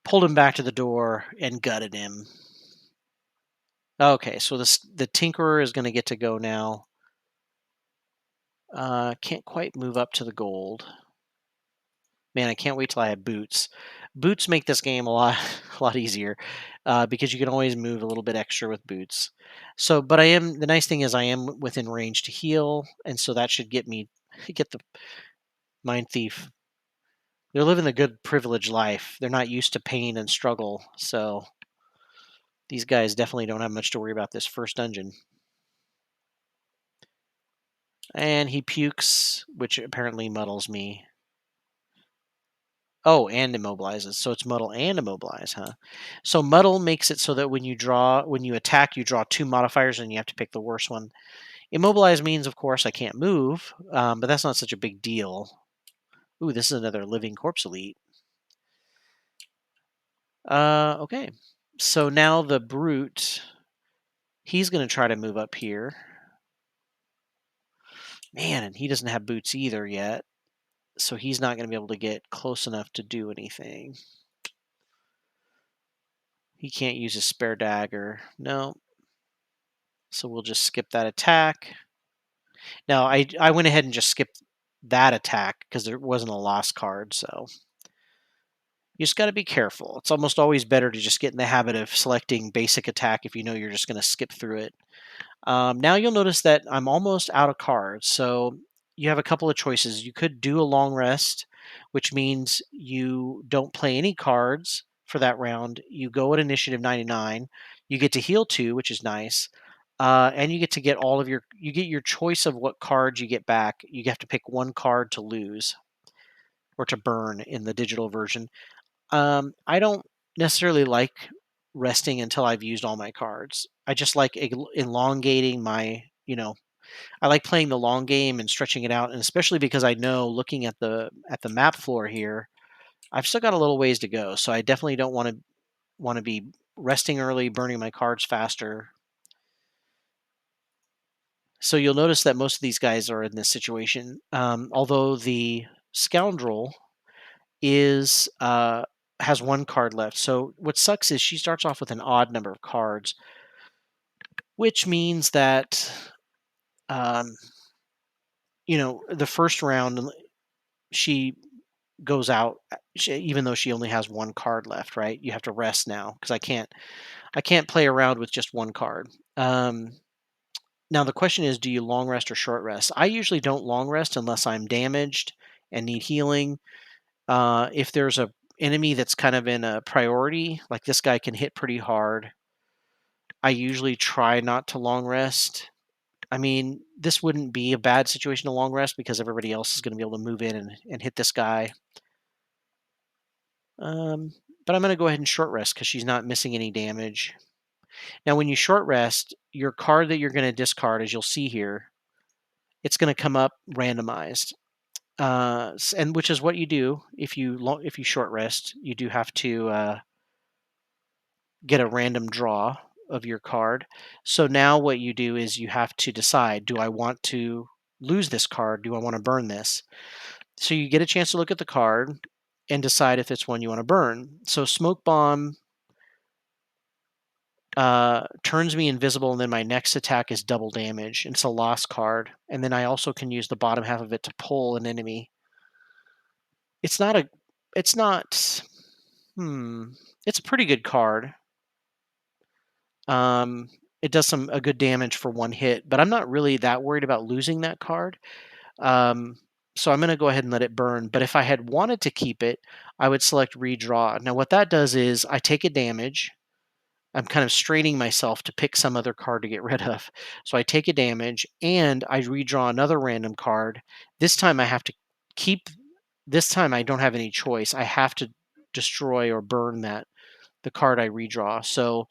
Pulled him back to the door and gutted him. Okay, so the Tinkerer is going to get to go now. Can't quite move up to the gold. Man, I can't wait till I have boots. Boots make this game a lot a lot easier because you can always move a little bit extra with boots. So, but the nice thing is I am within range to heal, and so that should get the Mind Thief. They're living a good privileged life. They're not used to pain and struggle, so these guys definitely don't have much to worry about this first dungeon. And he pukes, which apparently muddles me. Oh, and immobilizes. So it's muddle and immobilize, huh? So muddle makes it so that when you attack, you draw 2 modifiers and you have to pick the worst one. Immobilize means, of course, I can't move, but that's not such a big deal. Ooh, this is another living corpse elite. Okay. So now the brute, he's going to try to move up here. Man, and he doesn't have boots either yet. So he's not going to be able to get close enough to do anything. He can't use his spare dagger. No. So we'll just skip that attack. Now, I went ahead and just skipped that attack because there wasn't a lost card, so you just got to be careful. It's almost always better to just get in the habit of selecting basic attack if you know you're just going to skip through it. Now you'll notice that I'm almost out of cards, so you have a couple of choices. You could do a long rest, which means you don't play any cards for that round. You go at initiative 99. You get to heal 2, which is nice. And you get to get you get your choice of what cards you get back. You have to pick one card to lose or to burn in the digital version. I don't necessarily like resting until I've used all my cards. I just like elongating I like playing the long game and stretching it out, and especially because I know looking at the map floor here, I've still got a little ways to go. So I definitely don't want to be resting early, burning my cards faster. So you'll notice that most of these guys are in this situation. Although the scoundrel is has 1 card left. So what sucks is she starts off with an odd number of cards, which means that um, the first round she goes out even though she only has 1 card left. Right? You have to rest now because I can't play around with just 1 card. Now the question is, do you long rest or short rest? I usually don't long rest unless I'm damaged and need healing. If there's a enemy that's kind of in a priority, like this guy can hit pretty hard, I usually try not to long rest. I mean, this wouldn't be a bad situation to long rest because everybody else is going to be able to move in and hit this guy. Um, but I'm going to go ahead and short rest because she's not missing any damage. Now, when you short rest, your card that you're going to discard, as you'll see here, it's going to come up randomized. And which is what you do if you short rest. You do have to get a random draw of your card. So now what you do is you have to decide, do I want to lose this card? Do I want to burn this? So you get a chance to look at the card and decide if it's one you want to burn. So smoke bomb turns me invisible, and then my next attack is double damage. And it's a lost card, and then I also can use the bottom half of it to pull an enemy. It's not a, it's not, it's a pretty good card. Um, it does a good damage for 1 hit, but I'm not really that worried about losing that card. Um, so I'm going to go ahead and let it burn. But if I had wanted to keep it, I would select redraw. Now what that does is I take a damage. I'm kind of straining myself to pick some other card to get rid of. So I take a damage and I redraw another random card. This time I have to keep this time I don't have any choice. I have to destroy or burn the card I redraw. So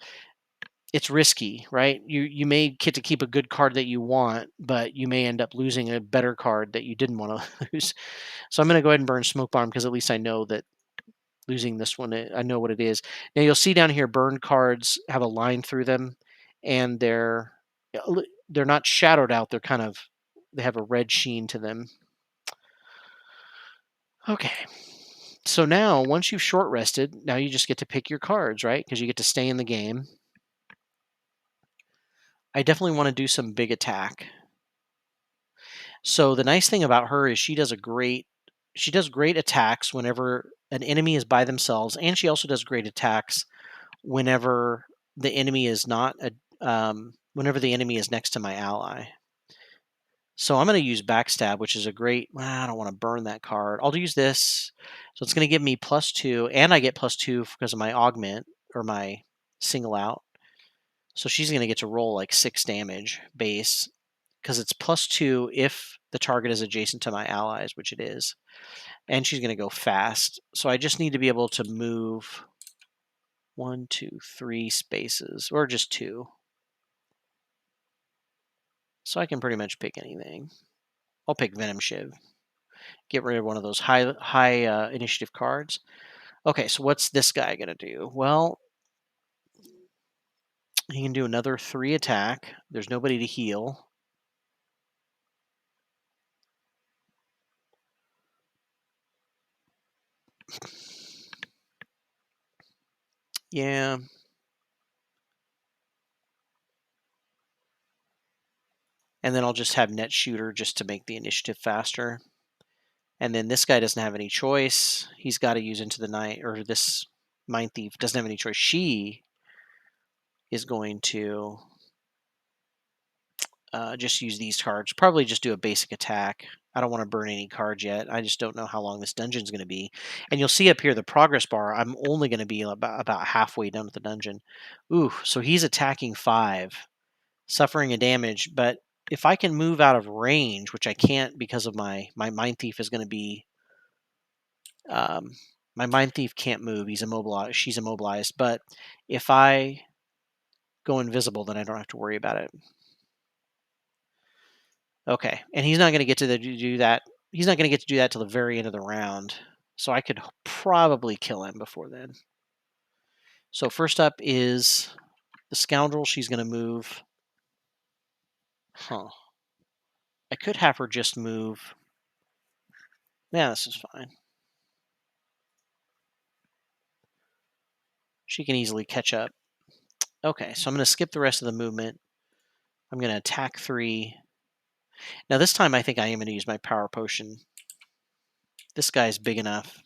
it's risky, right? You may get to keep a good card that you want, but you may end up losing a better card that you didn't want to lose. So I'm going to go ahead and burn Smoke Bomb because at least I know that losing this one, I know what it is. Now you'll see down here, burned cards have a line through them, and they're not shadowed out. They have a red sheen to them. Okay. So now, once you've short rested, now you just get to pick your cards, right? Because you get to stay in the game. I definitely want to do some big attack. So the nice thing about her is she does great attacks whenever an enemy is by themselves, and she also does great attacks whenever the enemy is not whenever the enemy is next to my ally. So I'm going to use backstab, which is a great. I don't want to burn that card. I'll use this. So it's going to give me +2, and I get +2 because of my augment or my single out. So she's going to get to roll like 6 damage base because it's +2 if the target is adjacent to my allies, which it is. And she's going to go fast. So I just need to be able to move 1, 2, 3 spaces, or just 2. So I can pretty much pick anything. I'll pick Venom Shiv. Get rid of one of those high initiative cards. Okay, so what's this guy going to do? Well, he can do another 3 attack. There's nobody to heal. Yeah. And then I'll just have Net Shooter just to make the initiative faster. And then this guy doesn't have any choice. He's got to use Into the Night, or this Mind Thief doesn't have any choice. She is going to just use these cards. Probably just do a basic attack. I don't want to burn any cards yet. I just don't know how long this dungeon is going to be. And you'll see up here the progress bar. I'm only going to be about halfway done with the dungeon. Ooh, so he's attacking 5, suffering a damage. But if I can move out of range, which I can't because of my Mind Thief is going to be um, my Mind Thief can't move. He's immobilized. She's immobilized. But if I go invisible, then I don't have to worry about it. Okay, and he's not going to get to do that. He's not going to get to do that till the very end of the round. So I could probably kill him before then. So first up is the Scoundrel. She's going to move. Huh. I could have her just move. Yeah, this is fine. She can easily catch up. Okay, so I'm going to skip the rest of the movement. I'm going to attack 3. Now this time I think I am going to use my Power Potion. This guy's big enough.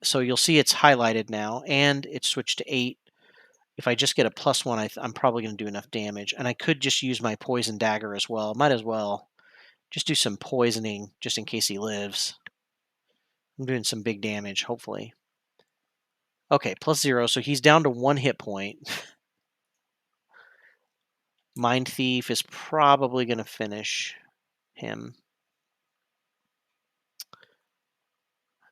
So you'll see it's highlighted now, and it's switched to 8. If I just get a +1, I'm probably going to do enough damage. And I could just use my Poison Dagger as well. Might as well just do some poisoning just in case he lives. I'm doing some big damage, hopefully. Okay, +0, so he's down to 1 hit point. Mind Thief is probably going to finish him.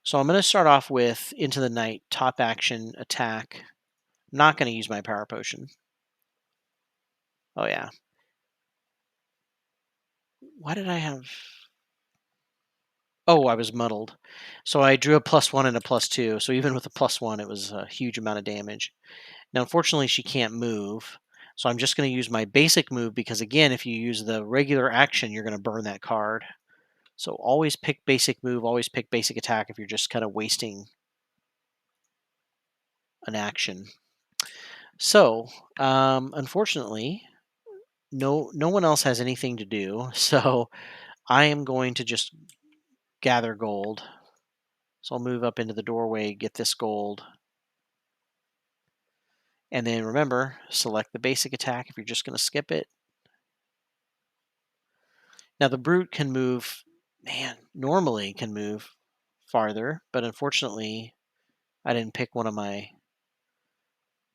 So I'm going to start off with Into the Night, top action attack. I'm not going to use my Power Potion. Oh, yeah. Why did I have... Oh, I was muddled. So I drew a +1 and a +2. So even with a +1, it was a huge amount of damage. Now, unfortunately, she can't move. So I'm just going to use my basic move because, again, if you use the regular action, you're going to burn that card. So always pick basic move, always pick basic attack if you're just kind of wasting an action. So, unfortunately, no one else has anything to do. So I am going to just gather gold. So I'll move up into the doorway, get this gold. And then remember, select the basic attack if you're just going to skip it. Now the brute can move, normally can move farther, but unfortunately I didn't pick one of my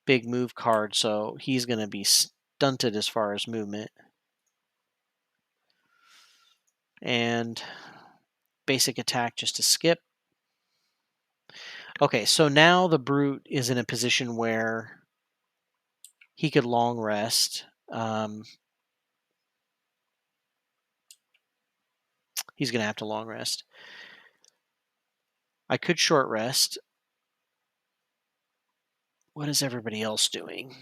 big move card, so he's going to be stunted as far as movement. And basic attack just to skip. Okay, so now the brute is in a position where he could long rest. He's going to have to long rest. I could short rest. What is everybody else doing?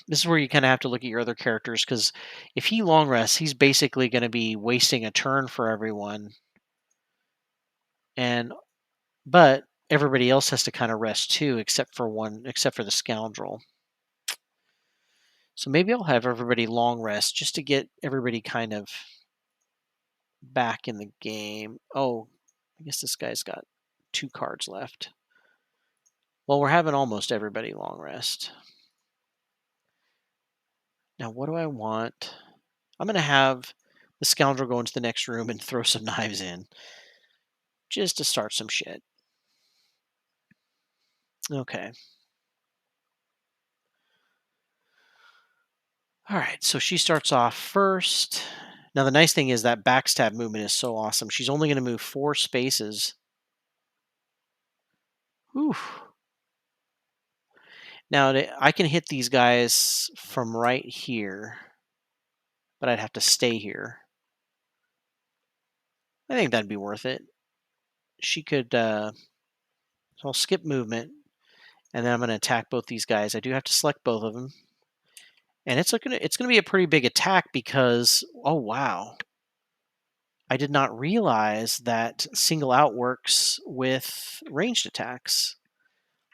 This is where you kind of have to look at your other characters, because if he long rests, he's basically going to be wasting a turn for everyone. But everybody else has to kind of rest too, except for the scoundrel. So maybe I'll have everybody long rest just to get everybody kind of back in the game. Oh, I guess this guy's got 2 cards left. Well, we're having almost everybody long rest. Now, what do I want? I'm going to have the scoundrel go into the next room and throw some knives in just to start some shit. Okay. All right, so she starts off first. Now, the nice thing is that backstab movement is so awesome. She's only going to move 4 spaces. Whew. Now, I can hit these guys from right here, but I'd have to stay here. I think that'd be worth it. She could, so I'll skip movement, and then I'm going to attack both these guys. I do have to select both of them. And it's gonna be a pretty big attack because, oh wow, I did not realize that single out works with ranged attacks.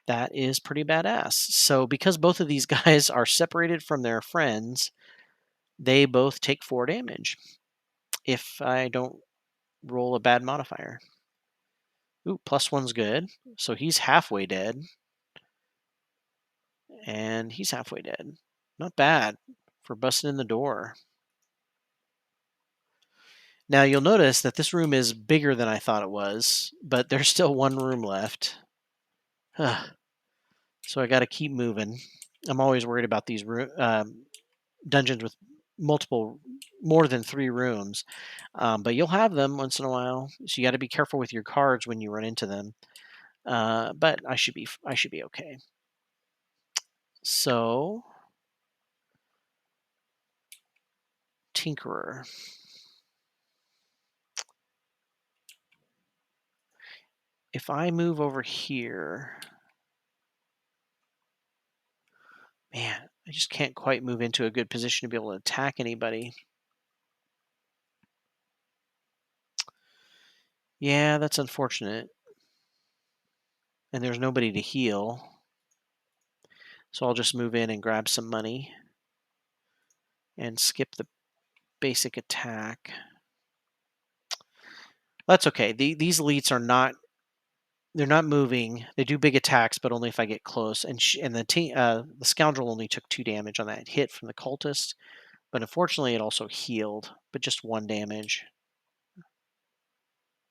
That is pretty badass. So because both of these guys are separated from their friends, they both take 4 damage if I don't roll a bad modifier. Ooh, +1's good. So he's halfway dead. And he's halfway dead. Not bad for busting in the door. Now you'll notice that this room is bigger than I thought it was, but there's still 1 room left. So I got to keep moving. I'm always worried about these dungeons with more than 3 rooms, but you'll have them once in a while. So you got to be careful with your cards when you run into them. But I should be okay. So Tinkerer. If I move over here, man, I just can't quite move into a good position to be able to attack anybody. Yeah, that's unfortunate. And there's nobody to heal. So I'll just move in and grab some money and skip the basic attack. That's okay. These elites are not, they're not moving. They do big attacks, but only if I get close. And the scoundrel only took 2 damage on that hit from the cultist, but unfortunately it also healed, but just 1 damage,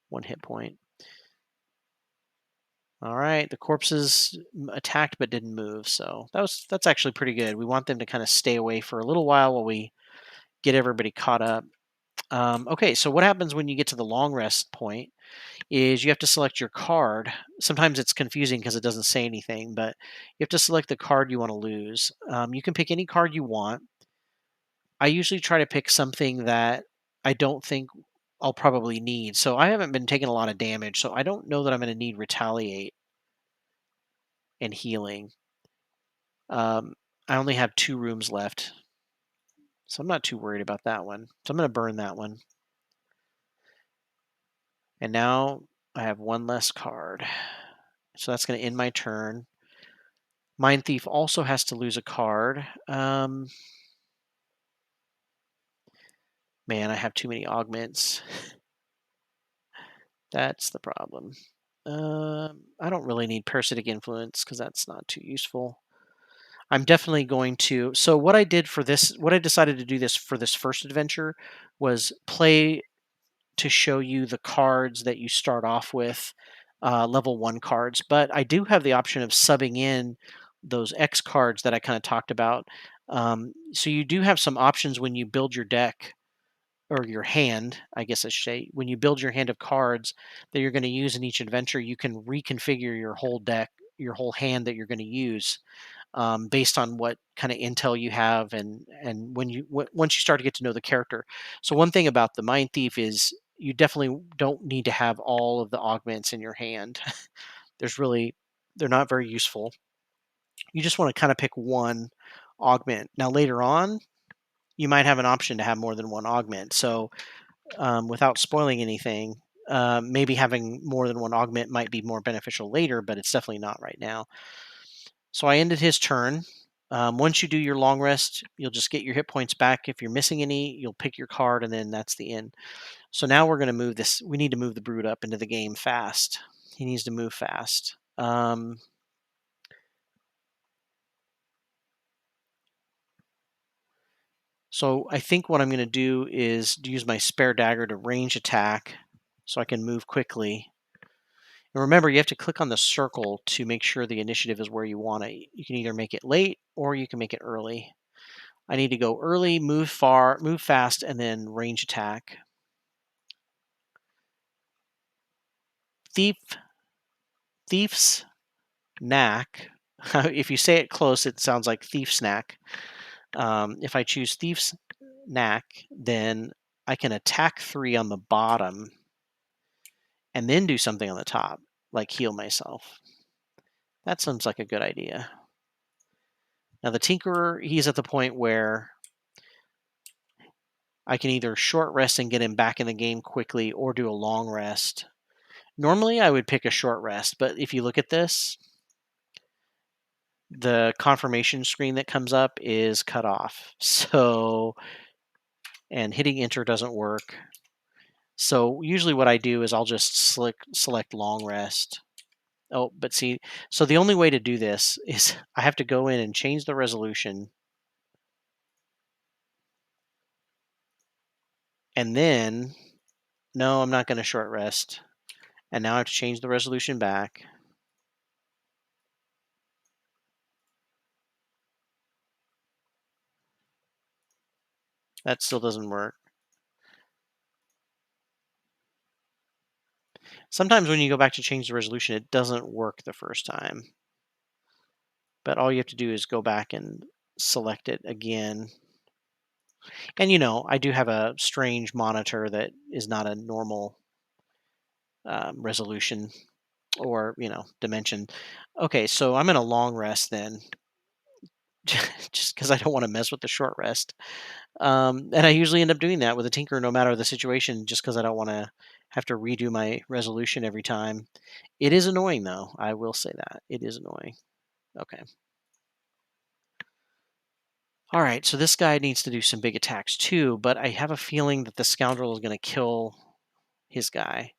1 hit point. All right, the corpses attacked but didn't move, so that's actually pretty good. We want them to kind of stay away for a little while we get everybody caught up. Okay, so what happens when you get to the long rest point is you have to select your card. Sometimes it's confusing because it doesn't say anything, but you have to select the card you want to lose. You can pick any card you want. I usually try to pick something that I don't think I'll probably need. So I haven't been taking a lot of damage, so I don't know that I'm going to need Retaliate and Healing. I only have 2 rooms left, so I'm not too worried about that one. So I'm going to burn that one. And now I have 1 less card. So that's going to end my turn. Mind Thief also has to lose a card. Man, I have too many augments. That's the problem. I don't really need Parasitic Influence because that's not too useful. I'm definitely going to. So what I decided to do this for this first adventure was play to show you the cards that you start off with, level 1 cards. But I do have the option of subbing in those X cards that I kind of talked about. So you do have some options when you build your deck or your hand, I guess I should say. When you build your hand of cards that you're going to use in each adventure, you can reconfigure your whole deck, your whole hand that you're going to use, based on what kind of intel you have, and when once you start to get to know the character. So one thing about the Mind Thief is you definitely don't need to have all of the augments in your hand. There's really they're not very useful. You just want to kind of pick one augment. Now later on, you might have an option to have more than one augment. So without spoiling anything, maybe having more than one augment might be more beneficial later, but it's definitely not right now. So I ended his turn. Once you do your long rest, you'll just get your hit points back. If you're missing any, you'll pick your card, and then that's the end. So now we're going to move this. We need to move the Brood up into the game fast. He needs to move fast. So I think what I'm going to do is use my spare dagger to range attack so I can move quickly. And remember, you have to click on the circle to make sure the initiative is where you want it. You can either make it late or you can make it early. I need to go early, move far, move fast, and then range attack. Thief, thief's knack. If you say it close, it sounds like thief snack. If I choose thief's knack, then I can attack 3 on the bottom and then do something on the top, like heal myself. That sounds like a good idea. Now the Tinkerer, he's at the point where I can either short rest and get him back in the game quickly or do a long rest. Normally I would pick a short rest, but if you look at this, the confirmation screen that comes up is cut off. So, and hitting enter doesn't work. So usually what I do is I'll just select long rest. Oh, but see, so the only way to do this is I have to go in and change the resolution. And then, no, I'm not going to short rest. And now I have to change the resolution back. That still doesn't work. Sometimes when you go back to change the resolution, it doesn't work the first time. But all you have to do is go back and select it again. And I do have a strange monitor that is not a normal resolution or dimension. Okay, so I'm in a long rest then, just because I don't want to mess with the short rest. And I usually end up doing that with a tinker, no matter the situation, just because I don't want to have to redo my resolution every time. It is annoying, though. I will say that it is annoying. Okay. All right, so this guy needs to do some big attacks too, but I have a feeling that the scoundrel is going to kill his guy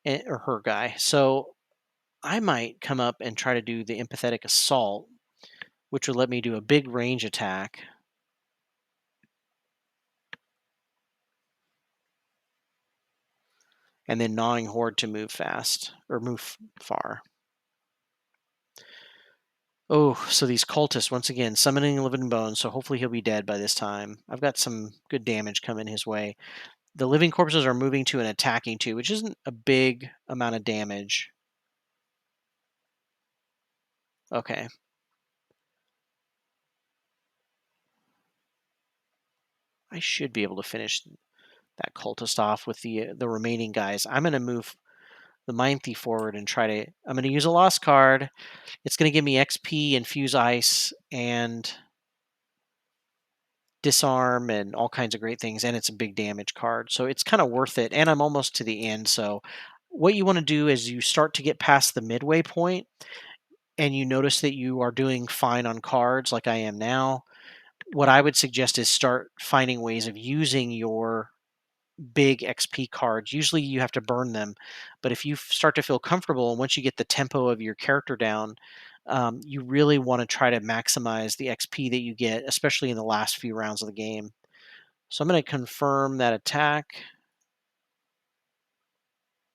or her guy. So I might come up and try to do the empathetic assault, which would let me do a big range attack. And then gnawing horde to move fast or move far. Oh, so these cultists, once again, summoning living bones, so hopefully he'll be dead by this time. I've got some good damage coming his way. The living corpses are moving to an attacking 2, which isn't a big amount of damage. Okay. I should be able to finish that cultist off with the remaining guys. I'm going to move the Mind Thief forward and try to... I'm going to use a lost card. It's going to give me XP, Infuse Ice, and disarm and all kinds of great things, and it's a big damage card, so it's kind of worth it. And I'm almost to the end, so what you want to do is you start to get past the midway point and you notice that you are doing fine on cards like I am now. What I would suggest is start finding ways of using your big XP cards. Usually you have to burn them, but if you start to feel comfortable and once you get the tempo of your character down, you really want to try to maximize the XP that you get, especially in the last few rounds of the game. So I'm going to confirm that attack.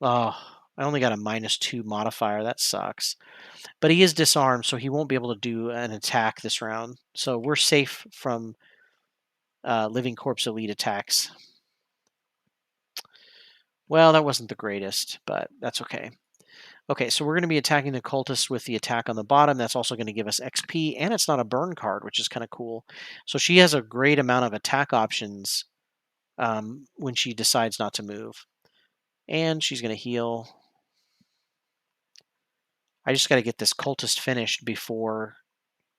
Oh, I only got a -2 modifier. That sucks. But he is disarmed, so he won't be able to do an attack this round. So we're safe from Living Corpse elite attacks. Well, that wasn't the greatest, but that's okay. Okay, so we're going to be attacking the cultists with the attack on the bottom. That's also going to give us XP, and it's not a burn card, which is kind of cool. So she has a great amount of attack options when she decides not to move. And she's going to heal. I just got to get this cultist finished before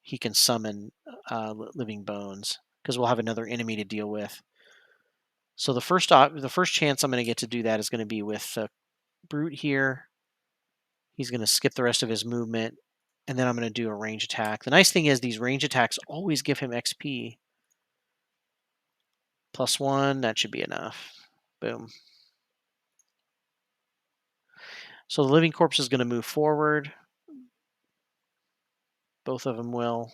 he can summon living bones, because we'll have another enemy to deal with. So the first chance I'm going to get to do that is going to be with Brute here. He's going to skip the rest of his movement, and then I'm going to do a range attack. The nice thing is these range attacks always give him XP. +1, that should be enough. Boom. So the living corpse is going to move forward. Both of them will.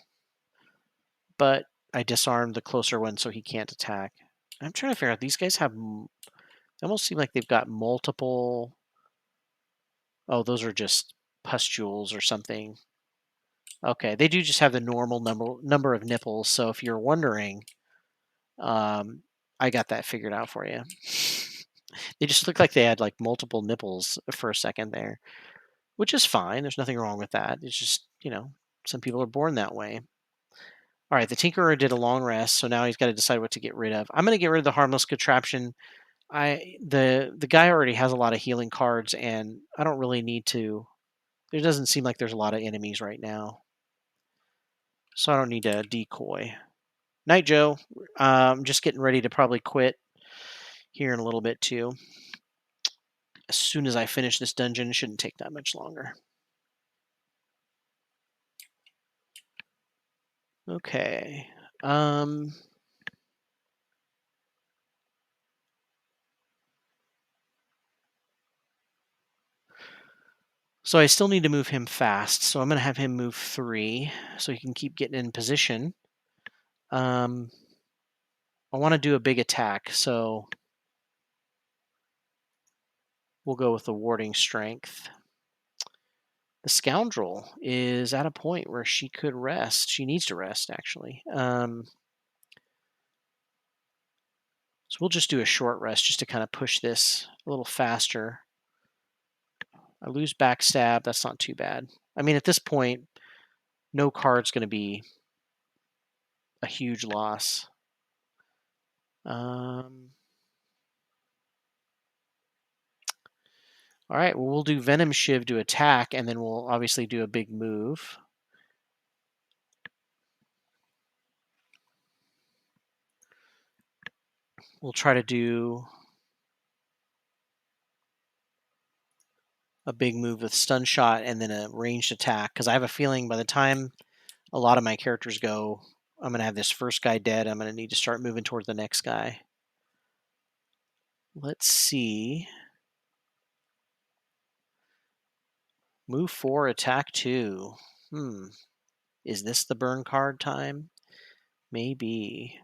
But I disarmed the closer one so he can't attack. I'm trying to figure out, these guys have, they almost seem like they've got multiple. Oh, those are just pustules or something. Okay, they do just have the normal number of nipples. So if you're wondering, I got that figured out for you. They just look like they had like multiple nipples for a second there, which is fine. There's nothing wrong with that. It's just, some people are born that way. All right, the Tinkerer did a long rest, so now he's got to decide what to get rid of. I'm going to get rid of the harmless contraption. The guy already has a lot of healing cards, and I don't really need to. There doesn't seem like there's a lot of enemies right now, so I don't need a decoy. Night, Joe. I'm just getting ready to probably quit here in a little bit too. As soon as I finish this dungeon, it shouldn't take that much longer. Okay. So I still need to move him fast. So I'm going to have him move 3 so he can keep getting in position. I want to do a big attack, so we'll go with the warding strength. The scoundrel is at a point where she could rest. She needs to rest, actually. So we'll just do a short rest just to kind of push this a little faster. I lose backstab. That's not too bad. I mean, at this point, no card's going to be a huge loss. All right, well, we'll do Venom Shiv to attack, and then we'll obviously do a big move. We'll try to do a big move with Stun Shot and then a ranged attack, because I have a feeling by the time a lot of my characters go, I'm going to have this first guy dead. I'm going to need to start moving towards the next guy. Let's see. Move 4, attack 2. Is this the burn card time? Maybe.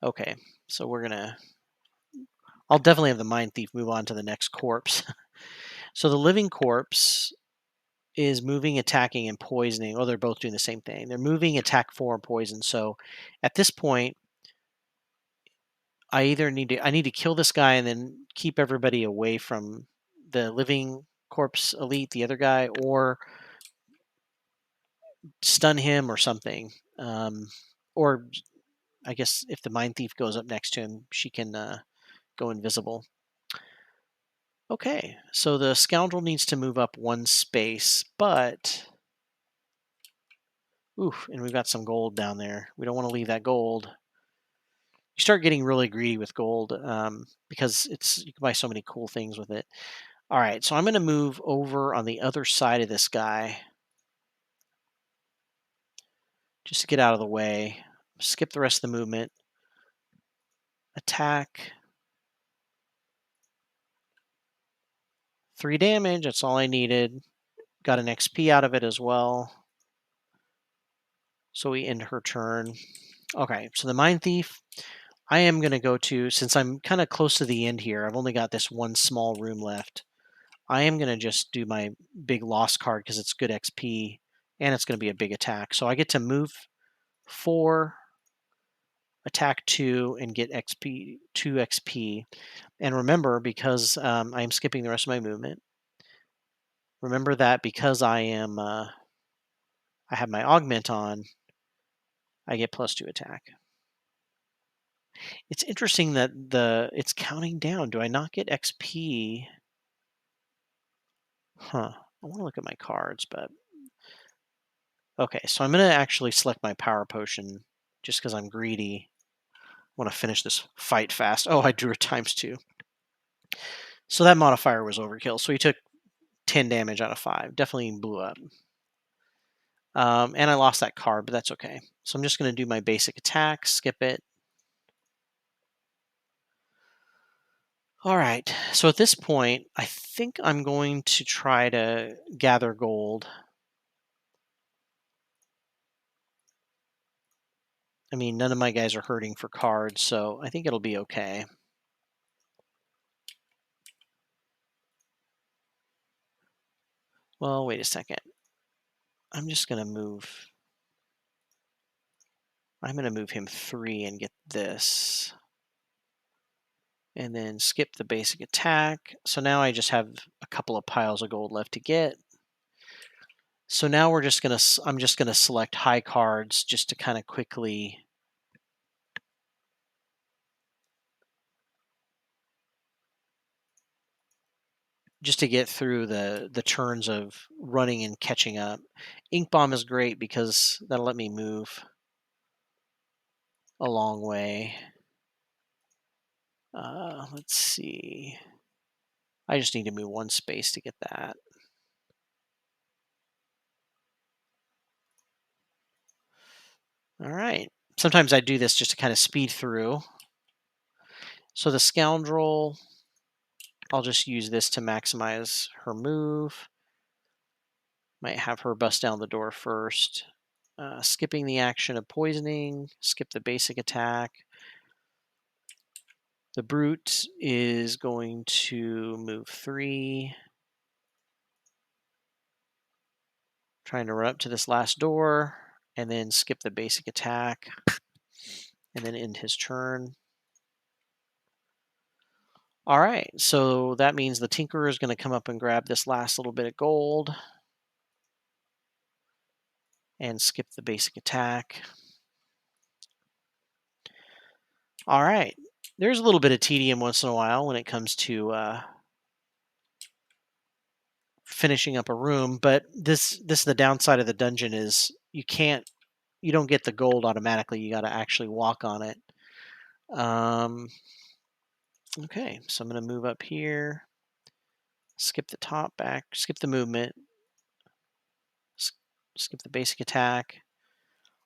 Okay, so we're going to... I'll definitely have the Mind Thief move on to the next corpse. So the living corpse is moving, attacking, and poisoning. Oh, they're both doing the same thing. They're moving, attack 4, and poison. So at this point, I need to kill this guy and then keep everybody away from the living corpse elite, the other guy, or stun him or something. Or I guess if the Mind Thief goes up next to him, she can go invisible. Okay, so the scoundrel needs to move up 1 space, but... Oof, and we've got some gold down there. We don't want to leave that gold. You start getting really greedy with gold because you can buy so many cool things with it. All right, so I'm going to move over on the other side of this guy just to get out of the way. Skip the rest of the movement. Attack. 3 damage. That's all I needed. got an XP out of it as well. So we end her turn. Okay, so the Mind Thief, I am going to go to, since I'm kind of close to the end here, I've only got this one small room left. I am going to just do my big loss card because it's good XP and it's going to be a big attack. So I get to move 4, attack 2, and get XP 2 XP. And remember, because I'm skipping the rest of my movement, remember that because I have my augment on, I get +2 attack. It's interesting that it's counting down. Do I not get XP? Huh. I want to look at my cards, but okay. So I'm going to actually select my power potion just because I'm greedy. I want to finish this fight fast. Oh, I drew a ×2. So that modifier was overkill. So he took 10 damage out of 5. Definitely blew up. And I lost that card, but that's okay. So I'm just going to do my basic attack, skip it. All right. So at this point, I think I'm going to try to gather gold. I mean, none of my guys are hurting for cards, so I think it'll be okay. Well, wait a second. I'm just going to move. I'm going to move him 3 and get this. And then skip the basic attack. So now I just have a couple of piles of gold left to get. So now I'm just going to select high cards just to kind of quickly just to get through the turns of running and catching up. Ink Bomb is great because that'll let me move a long way. Let's see. I just need to move 1 space to get that. All right. Sometimes I do this just to kind of speed through. So the Scoundrel, I'll just use this to maximize her move. Might have her bust down the door first. Skipping the action of poisoning, skip the basic attack. The Brute is going to move 3. Trying to run up to this last door and then skip the basic attack and then end his turn. All right, so that means the Tinkerer is going to come up and grab this last little bit of gold and skip the basic attack. All right, there's a little bit of tedium once in a while when it comes to finishing up a room, but this is the downside of the dungeon is you don't get the gold automatically. You got to actually walk on it. Okay, so I'm going to move up here, skip the top back, skip the movement, skip the basic attack.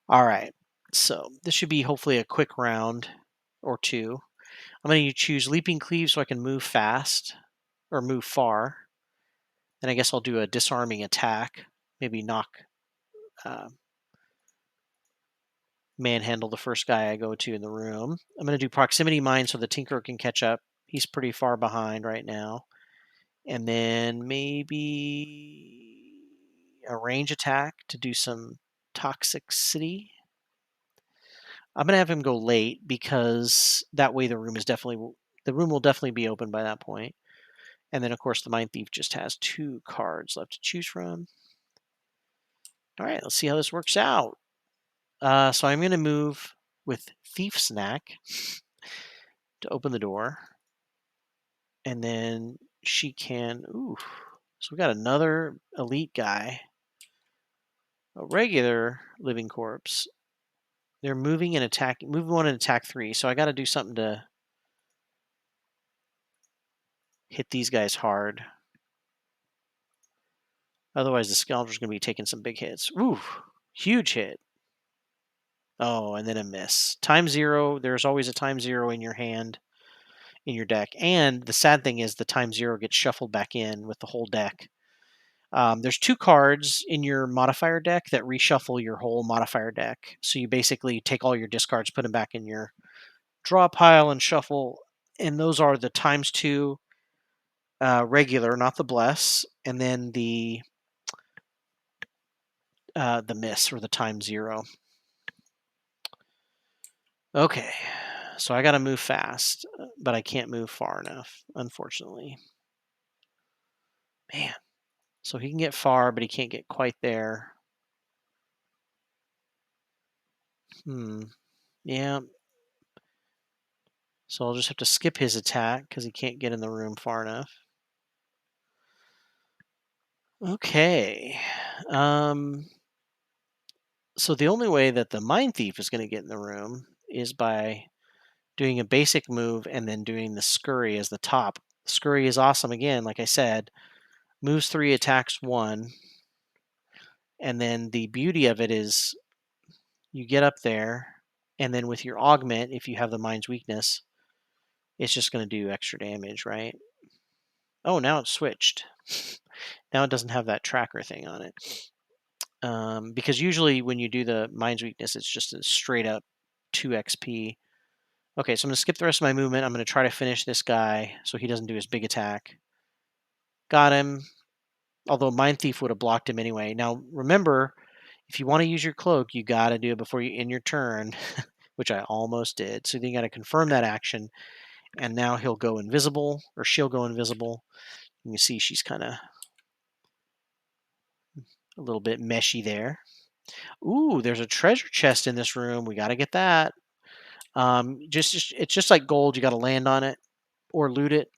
All right, so this should be hopefully a quick round or 2. I'm going to choose Leaping Cleave so I can move fast or move far. Then I guess I'll do a disarming attack, maybe uh, manhandle the first guy I go to in the room. I'm going to do Proximity Mine so the Tinkerer can catch up. He's pretty far behind right now. And then maybe a range attack to do some toxicity. I'm going to have him go late because that way the room will definitely be open by that point. And then of course the Mind Thief just has 2 cards left to choose from. All right, let's see how this works out. So I'm going to move with Thief Snack to open the door. And then she can, ooh, so we got another elite guy, a regular living corpse. They're moving and attacking, move 1 and attack 3. So I got to do something to hit these guys hard. Otherwise, the Scoundrel's going to be taking some big hits. Ooh, huge hit. Oh, and then a miss. ×0. There's always a ×0 in your hand, in your deck. And the sad thing is the ×0 gets shuffled back in with the whole deck. There's two cards in your modifier deck that reshuffle your whole modifier deck. So you basically take all your discards, put them back in your draw pile, and shuffle. And those are the ×2 regular, not the bless, and then the miss or the ×0. Okay, so I got to move fast, but I can't move far enough, unfortunately. Man, so he can get far, but he can't get quite there. Yeah. So I'll just have to skip his attack because he can't get in the room far enough. Okay. So the only way that the Mind Thief is going to get in the room is by doing a basic move and then doing the Scurry as the top. Scurry is awesome again, like I said. Moves 3, attacks 1. And then the beauty of it is you get up there, and then with your augment, if you have the Mind's Weakness, it's just going to do extra damage, right? Oh, now it's switched. Now it doesn't have that tracker thing on it. Because usually when you do the Mind's Weakness, it's just a straight up 2 XP. Okay, so I'm going to skip the rest of my movement. I'm going to try to finish this guy so he doesn't do his big attack. Got him. Although Mind Thief would have blocked him anyway. Now, remember, if you want to use your cloak, you got to do it before you end your turn, which I almost did. So then you got to confirm that action, and now he'll go invisible, or she'll go invisible. You can see she's kind of a little bit meshy there. Ooh, there's a treasure chest in this room. We got to get that. It's just like gold. You got to land on it or loot it.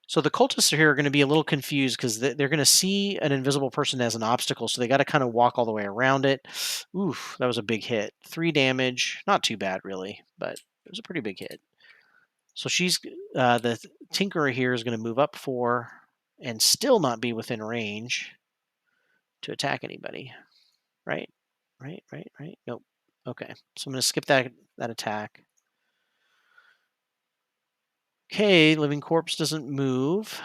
So the cultists here are going to be a little confused because they're going to see an invisible person as an obstacle. So they got to kind of walk all the way around it. Oof, that was a big hit. 3 damage. Not too bad, really, but it was a pretty big hit. So the Tinkerer here is going to move up 4 and still not be within range to attack anybody. Right? Right. Nope. Okay. So I'm going to skip that attack. Okay, Living Corpse doesn't move.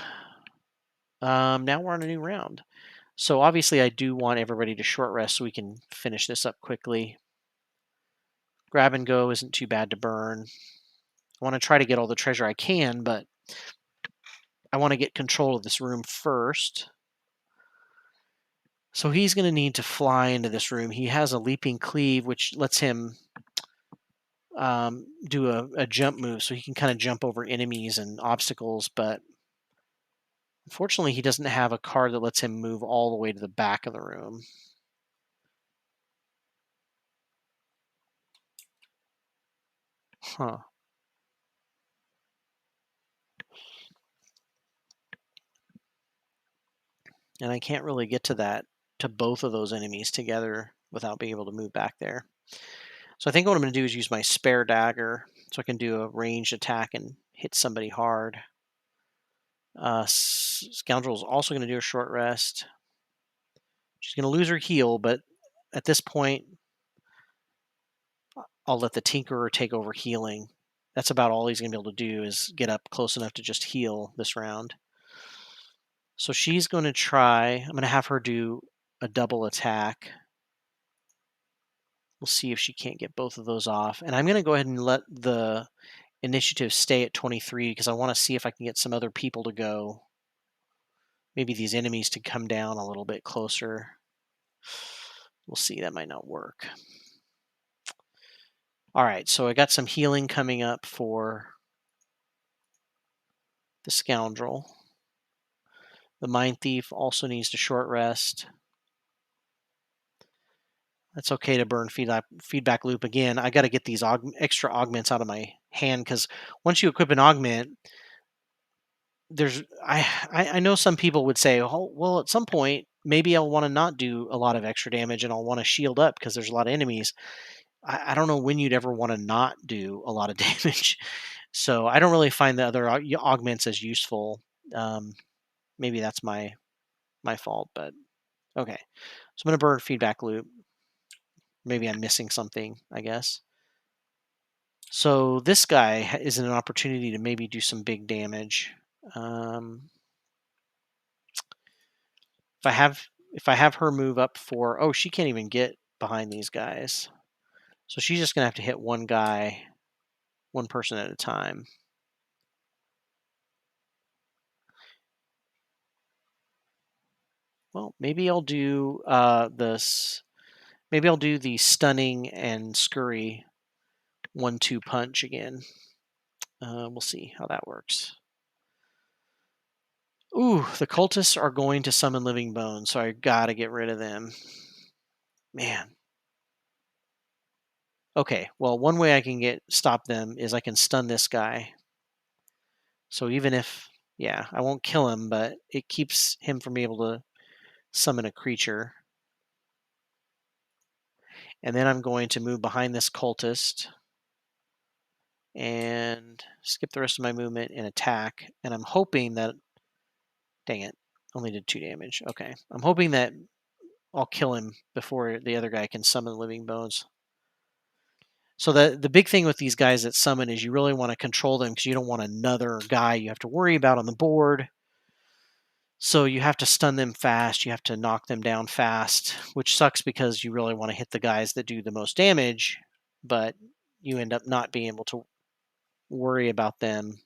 Now we're on a new round. So obviously I do want everybody to short rest so we can finish this up quickly. Grab and go isn't too bad to burn. I want to try to get all the treasure I can, but I want to get control of this room first. So he's going to need to fly into this room. He has a leaping cleave, which lets him do a jump move, so he can kind of jump over enemies and obstacles, but unfortunately he doesn't have a card that lets him move all the way to the back of the room. Huh. And I can't really get to both of those enemies together without being able to move back there. So I think what I'm going to do is use my spare dagger so I can do a ranged attack and hit somebody hard. Scoundrel's also going to do a short rest. She's going to lose her heal, but at this point, I'll let the Tinkerer take over healing. That's about all he's going to be able to do is get up close enough to just heal this round. So she's going to try. I'm going to have her do a double attack. We'll see if she can't get both of those off. And I'm going to go ahead and let the initiative stay at 23 because I want to see if I can get some other people to go. Maybe these enemies to come down a little bit closer. We'll see. That might not work. All right, so I got some healing coming up for the Scoundrel. The Mind Thief also needs to short rest. That's okay to burn feedback loop again. I got to get these extra augments out of my hand because once you equip an augment, I know some people would say, oh, well, at some point, maybe I'll want to not do a lot of extra damage and I'll want to shield up because there's a lot of enemies. I don't know when you'd ever want to not do a lot of damage. So I don't really find the other augments as useful. Maybe that's my fault, but okay. So I'm going to burn feedback loop. Maybe I'm missing something, I guess. So this guy is an opportunity to maybe do some big damage. if I have her move up for, oh, she can't even get behind these guys. So she's just gonna have to hit one guy, one person at a time. Well, maybe I'll do this. Maybe I'll do the stunning and scurry 1-2 punch again. We'll see how that works. Ooh, the cultists are going to summon living bones, so I gotta get rid of them. Man. Okay, well, one way I can stop them is I can stun this guy. So even if, yeah, I won't kill him, but it keeps him from being able to summon a creature. And then I'm going to move behind this cultist and skip the rest of my movement and attack. And I'm hoping that, dang it, only did 2 damage. Okay, I'm hoping that I'll kill him before the other guy can summon living bones. So the big thing with these guys that summon is you really want to control them because you don't want another guy you have to worry about on the board. So you have to stun them fast, you have to knock them down fast, which sucks because you really want to hit the guys that do the most damage, but you end up not being able to worry about them.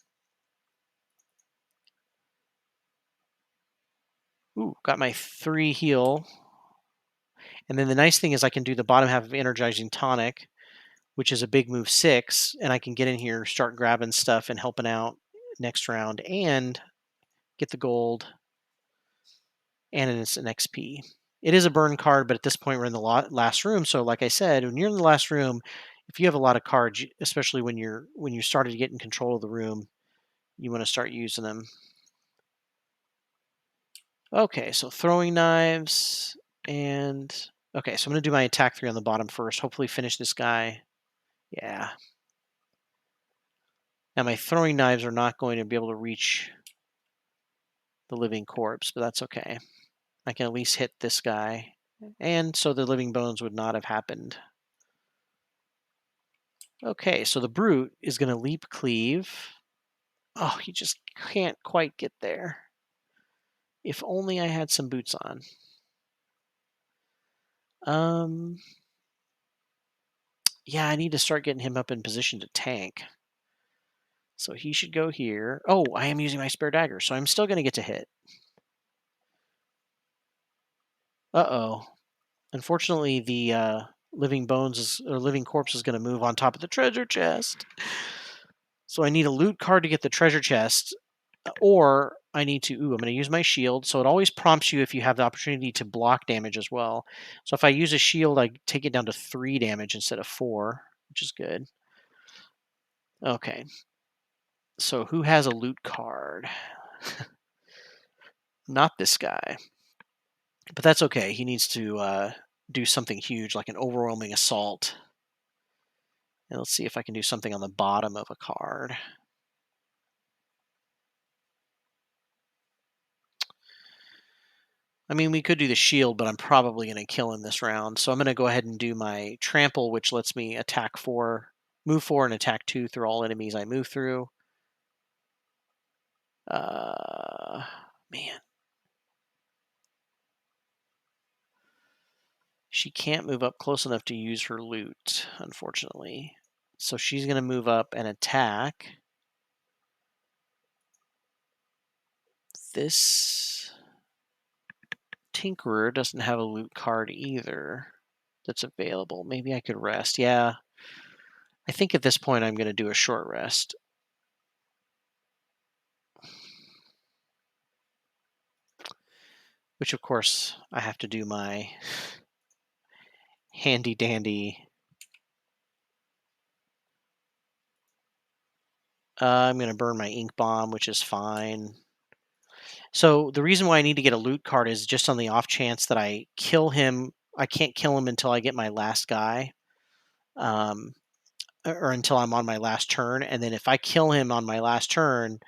Ooh, got my 3 heal. And then the nice thing is I can do the bottom half of Energizing Tonic, which is a big move 6, and I can get in here, start grabbing stuff and helping out next round and get the gold, and it's an XP. It is a burn card, but at this point we're in the last room. So, like I said, when you're in the last room, if you have a lot of cards, especially when you started to get in control of the room, you want to start using them. Okay, so throwing knives and okay, so I'm gonna do my attack 3 on the bottom first. Hopefully, finish this guy. Yeah. Now my throwing knives are not going to be able to reach the living corpse, but that's okay. I can at least hit this guy, and so the living bones would not have happened. Okay, so the brute is going to leap cleave. Oh, he just can't quite get there. If only I had some boots on. Um, yeah, I need to start getting him up in position to tank. So he should go here. Oh, I am using my spare dagger, so I'm still going to get to hit. Uh-oh. Unfortunately, the living bones or living corpse is going to move on top of the treasure chest. So I need a loot card to get the treasure chest, or I need to, I'm going to use my shield. So it always prompts you if you have the opportunity to block damage as well. So if I use a shield, I take it down to 3 damage instead of 4, which is good. Okay. So who has a loot card? Not this guy. But that's okay. He needs to do something huge, like an overwhelming assault. And let's see if I can do something on the bottom of a card. I mean, we could do the shield, but I'm probably going to kill him this round. So I'm going to go ahead and do my trample, which lets me attack 4, move 4, and attack 2 through all enemies I move through. Man. She can't move up close enough to use her loot, unfortunately. So she's going to move up and attack. This Tinkerer doesn't have a loot card either that's available. Maybe I could rest. Yeah. I think at this point I'm going to do a short rest. Which, of course, I have to do my handy dandy. I'm going to burn my ink bomb, which is fine. So the reason why I need to get a loot card is just on the off chance that I kill him. I can't kill him until I get my last guy, or until I'm on my last turn. And then if I kill him on my last turn,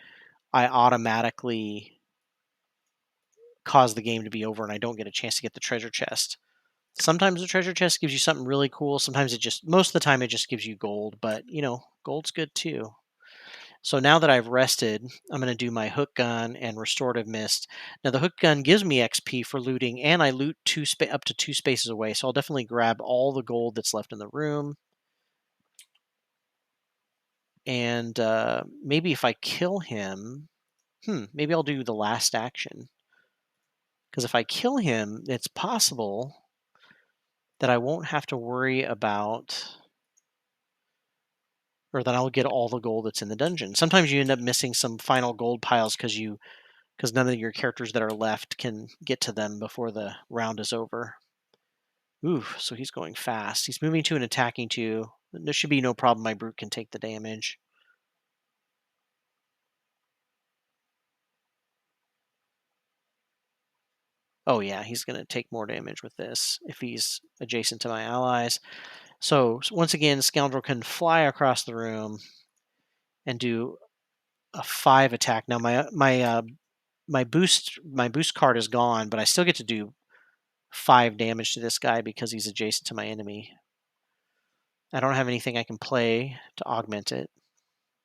I automatically cause the game to be over and I don't get a chance to get the treasure chest. Sometimes the treasure chest gives you something really cool. Sometimes most of the time it just gives you gold, but gold's good too. So now that I've rested, I'm going to do my hook gun and restorative mist. Now the hook gun gives me XP for looting, and I loot up to two spaces away. So I'll definitely grab all the gold that's left in the room. And maybe if I kill him, maybe I'll do the last action. Because if I kill him, it's possible that I won't have to worry about, or that I'll get all the gold that's in the dungeon. Sometimes you end up missing some final gold piles because none of your characters that are left can get to them before the round is over. Ooh, so he's going fast. He's moving to and attacking to. There should be no problem. My brute can take the damage. Oh yeah, he's going to take more damage with this if he's adjacent to my allies. So once again, Scoundrel can fly across the room and do a 5 attack. Now my boost card is gone, but I still get to do 5 damage to this guy because he's adjacent to my enemy. I don't have anything I can play to augment it.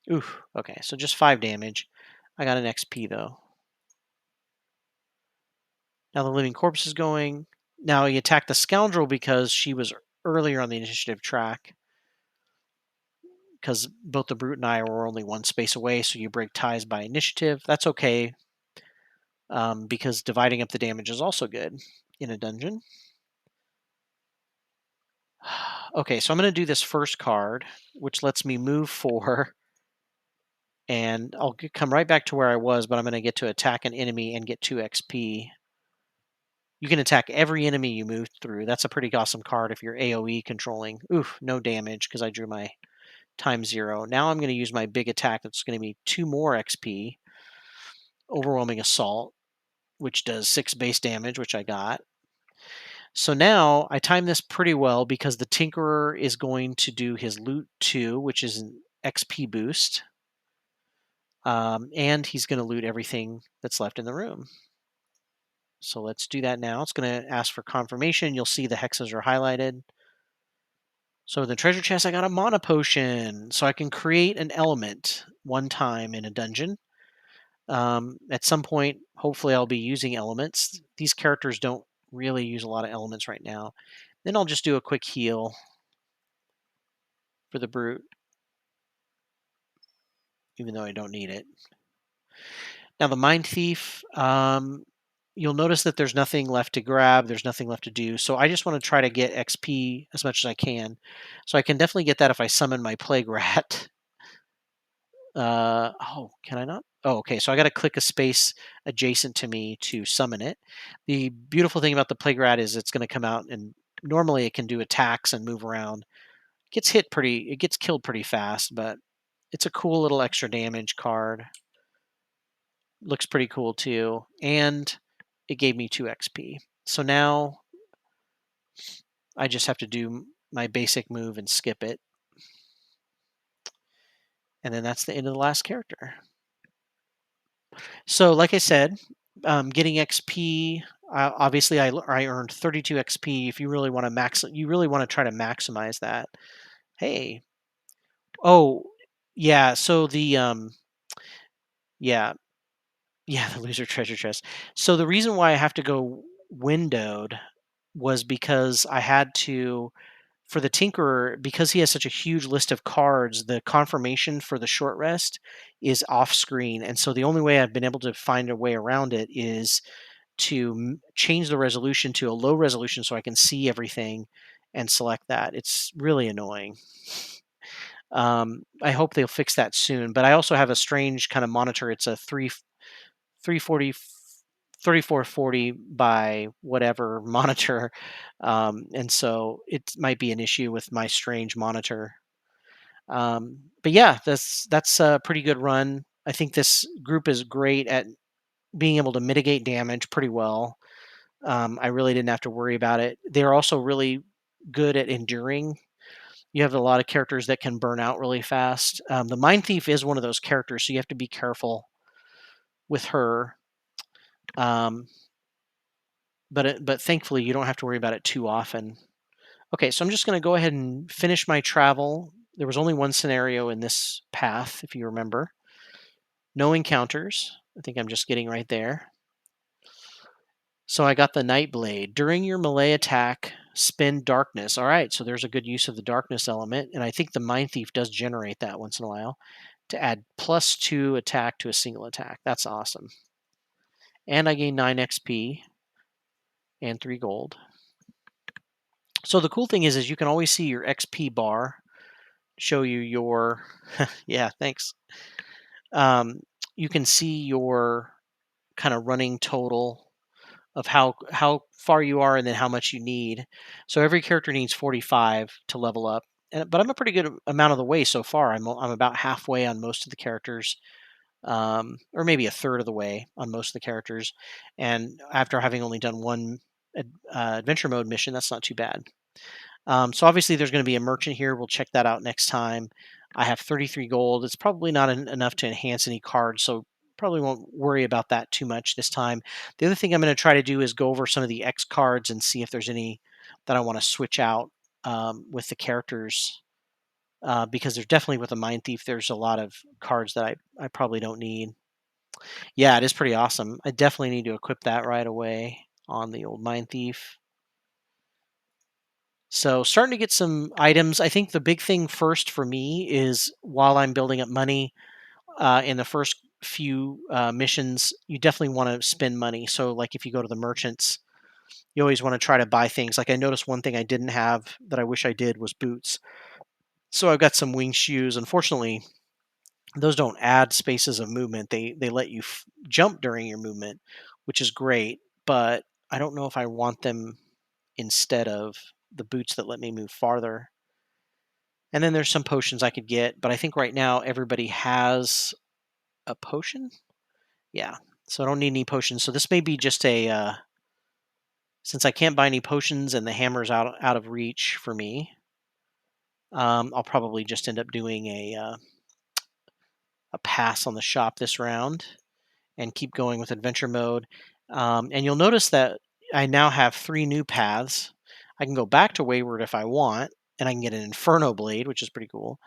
Oof. Okay, so just 5 damage. I got an XP though. Now the living corpse is going. Now he attacked the scoundrel because she was earlier on the initiative track. Because both the brute and I were only one space away, so you break ties by initiative. That's okay, because dividing up the damage is also good in a dungeon. Okay, so I'm going to do this first card, which lets me move 4, and I'll come right back to where I was, but I'm going to get to attack an enemy and get 2 XP. You can attack every enemy you move through. That's a pretty awesome card if you're AoE controlling. Oof, no damage because I drew my ×0. Now I'm going to use my big attack. That's going to be 2 more XP. Overwhelming Assault, which does 6 base damage, which I got. So now I time this pretty well because the Tinkerer is going to do his loot 2, which is an XP boost. And he's going to loot everything that's left in the room. So let's do that now. It's going to ask for confirmation. You'll see the hexes are highlighted. So in the treasure chest, I got a mana potion. So I can create an element one time in a dungeon. At some point, hopefully I'll be using elements. These characters don't really use a lot of elements right now. Then I'll just do a quick heal for the brute, even though I don't need it. Now the Mind Thief, you'll notice that there's nothing left to grab. There's nothing left to do. So I just want to try to get XP as much as I can. So I can definitely get that if I summon my Plague Rat. Oh, can I not? Oh, okay. So I got to click a space adjacent to me to summon it. The beautiful thing about the Plague Rat is it's going to come out, and normally it can do attacks and move around. It gets killed pretty fast, but it's a cool little extra damage card. Looks pretty cool too, and it gave me 2 XP. So now I just have to do my basic move and skip it. And then that's the end of the last character. So like I said, getting XP, obviously I earned 32 XP. If you really want to you really want to try to maximize that. Hey. Oh, yeah, so yeah, yeah, the loser treasure chest. So the reason why I have to go windowed was because I had to, for the Tinkerer, because he has such a huge list of cards, the confirmation for the short rest is off screen. And so the only way I've been able to find a way around it is to change the resolution to a low resolution so I can see everything and select that. It's really annoying. I hope they'll fix that soon. But I also have a strange kind of monitor. It's a 340 3440 by whatever monitor, and so it might be an issue with my strange monitor. But yeah, that's a pretty good run. I think this group is great at being able to mitigate damage pretty well. I really didn't have to worry about it. They're also really good at enduring. You have a lot of characters that can burn out really fast. The Mind Thief is one of those characters, so you have to be careful with her. Um, but thankfully you don't have to worry about it too often. Okay, so I'm just going to go ahead and finish my travel. There was only one scenario in this path, if you remember. No encounters. I think I'm just getting right there. So I got the Night Blade. During your melee attack, spend darkness. All right, so there's a good use of the darkness element, and I think the Mind Thief does generate that once in a while to add +2 attack to a single attack. That's awesome. And I gain 9 XP and 3 gold. So the cool thing is you can always see your XP bar show you your yeah, thanks. Um, you can see your kind of running total of how far you are and then how much you need. So every character needs 45 to level up. But I'm a pretty good amount of the way so far. I'm about halfway on most of the characters, or maybe a third of the way on most of the characters. And after having only done one adventure mode mission, that's not too bad. So obviously there's going to be a merchant here. We'll check that out next time. I have 33 gold. It's probably not enough to enhance any cards, so probably won't worry about that too much this time. The other thing I'm going to try to do is go over some of the X cards and see if there's any that I want to switch out with the characters. Because there's definitely with a Mind Thief, there's a lot of cards that I probably don't need. Yeah, it is pretty awesome. I definitely need to equip that right away on the old Mind Thief. So starting to get some items. I think the big thing first for me is while I'm building up money in the first few missions, you definitely want to spend money. So like if you go to the merchants, you always want to try to buy things. Like I noticed one thing I didn't have that I wish I did was boots. So I've got some wing shoes. Unfortunately, those don't add spaces of movement. They let you jump during your movement, which is great. But I don't know if I want them instead of the boots that let me move farther. And then there's some potions I could get, but I think right now everybody has a potion. Yeah, so I don't need any potions. So this may be just a since I can't buy any potions and the hammer's out of reach for me. I'll probably just end up doing a pass on the shop this round and keep going with adventure mode. And you'll notice that I now have 3 new paths. I can go back to Wayward if I want, and I can get an Inferno Blade, which is pretty cool.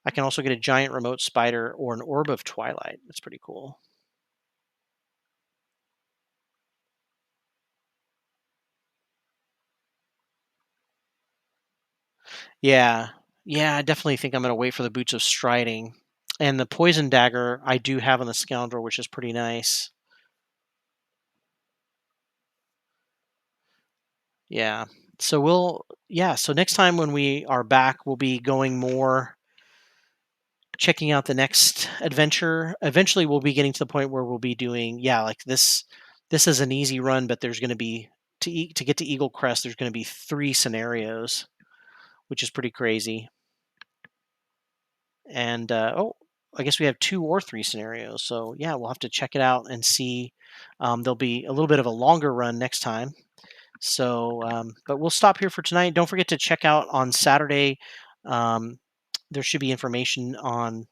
I can also get a giant remote spider or an orb of twilight. That's pretty cool. Yeah. Yeah, I definitely think I'm gonna wait for the boots of striding. And the poison dagger I do have on the scoundrel, which is pretty nice. Yeah. So so next time when we are back, we'll be going more checking out the next adventure. Eventually we'll be getting to the point where we'll be doing, yeah, like this is an easy run, but there's gonna be to get to Eagle Crest, there's gonna be 3 scenarios, which is pretty crazy. And I guess we have 2 or 3 scenarios. So yeah, we'll have to check it out and see. There'll be a little bit of a longer run next time. So, but we'll stop here for tonight. Don't forget to check out on Saturday. Um, there should be information on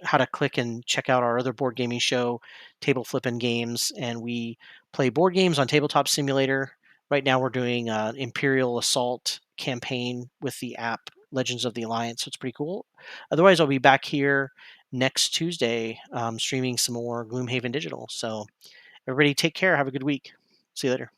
how to click and check out our other board gaming show, Table Flippin' Games, and we play board games on Tabletop Simulator. Right now, we're doing Imperial Assault campaign with the app Legends of the Alliance, so it's pretty cool. Otherwise, I'll be back here next Tuesday streaming some more Gloomhaven Digital. So, everybody, take care. Have a good week. See you later.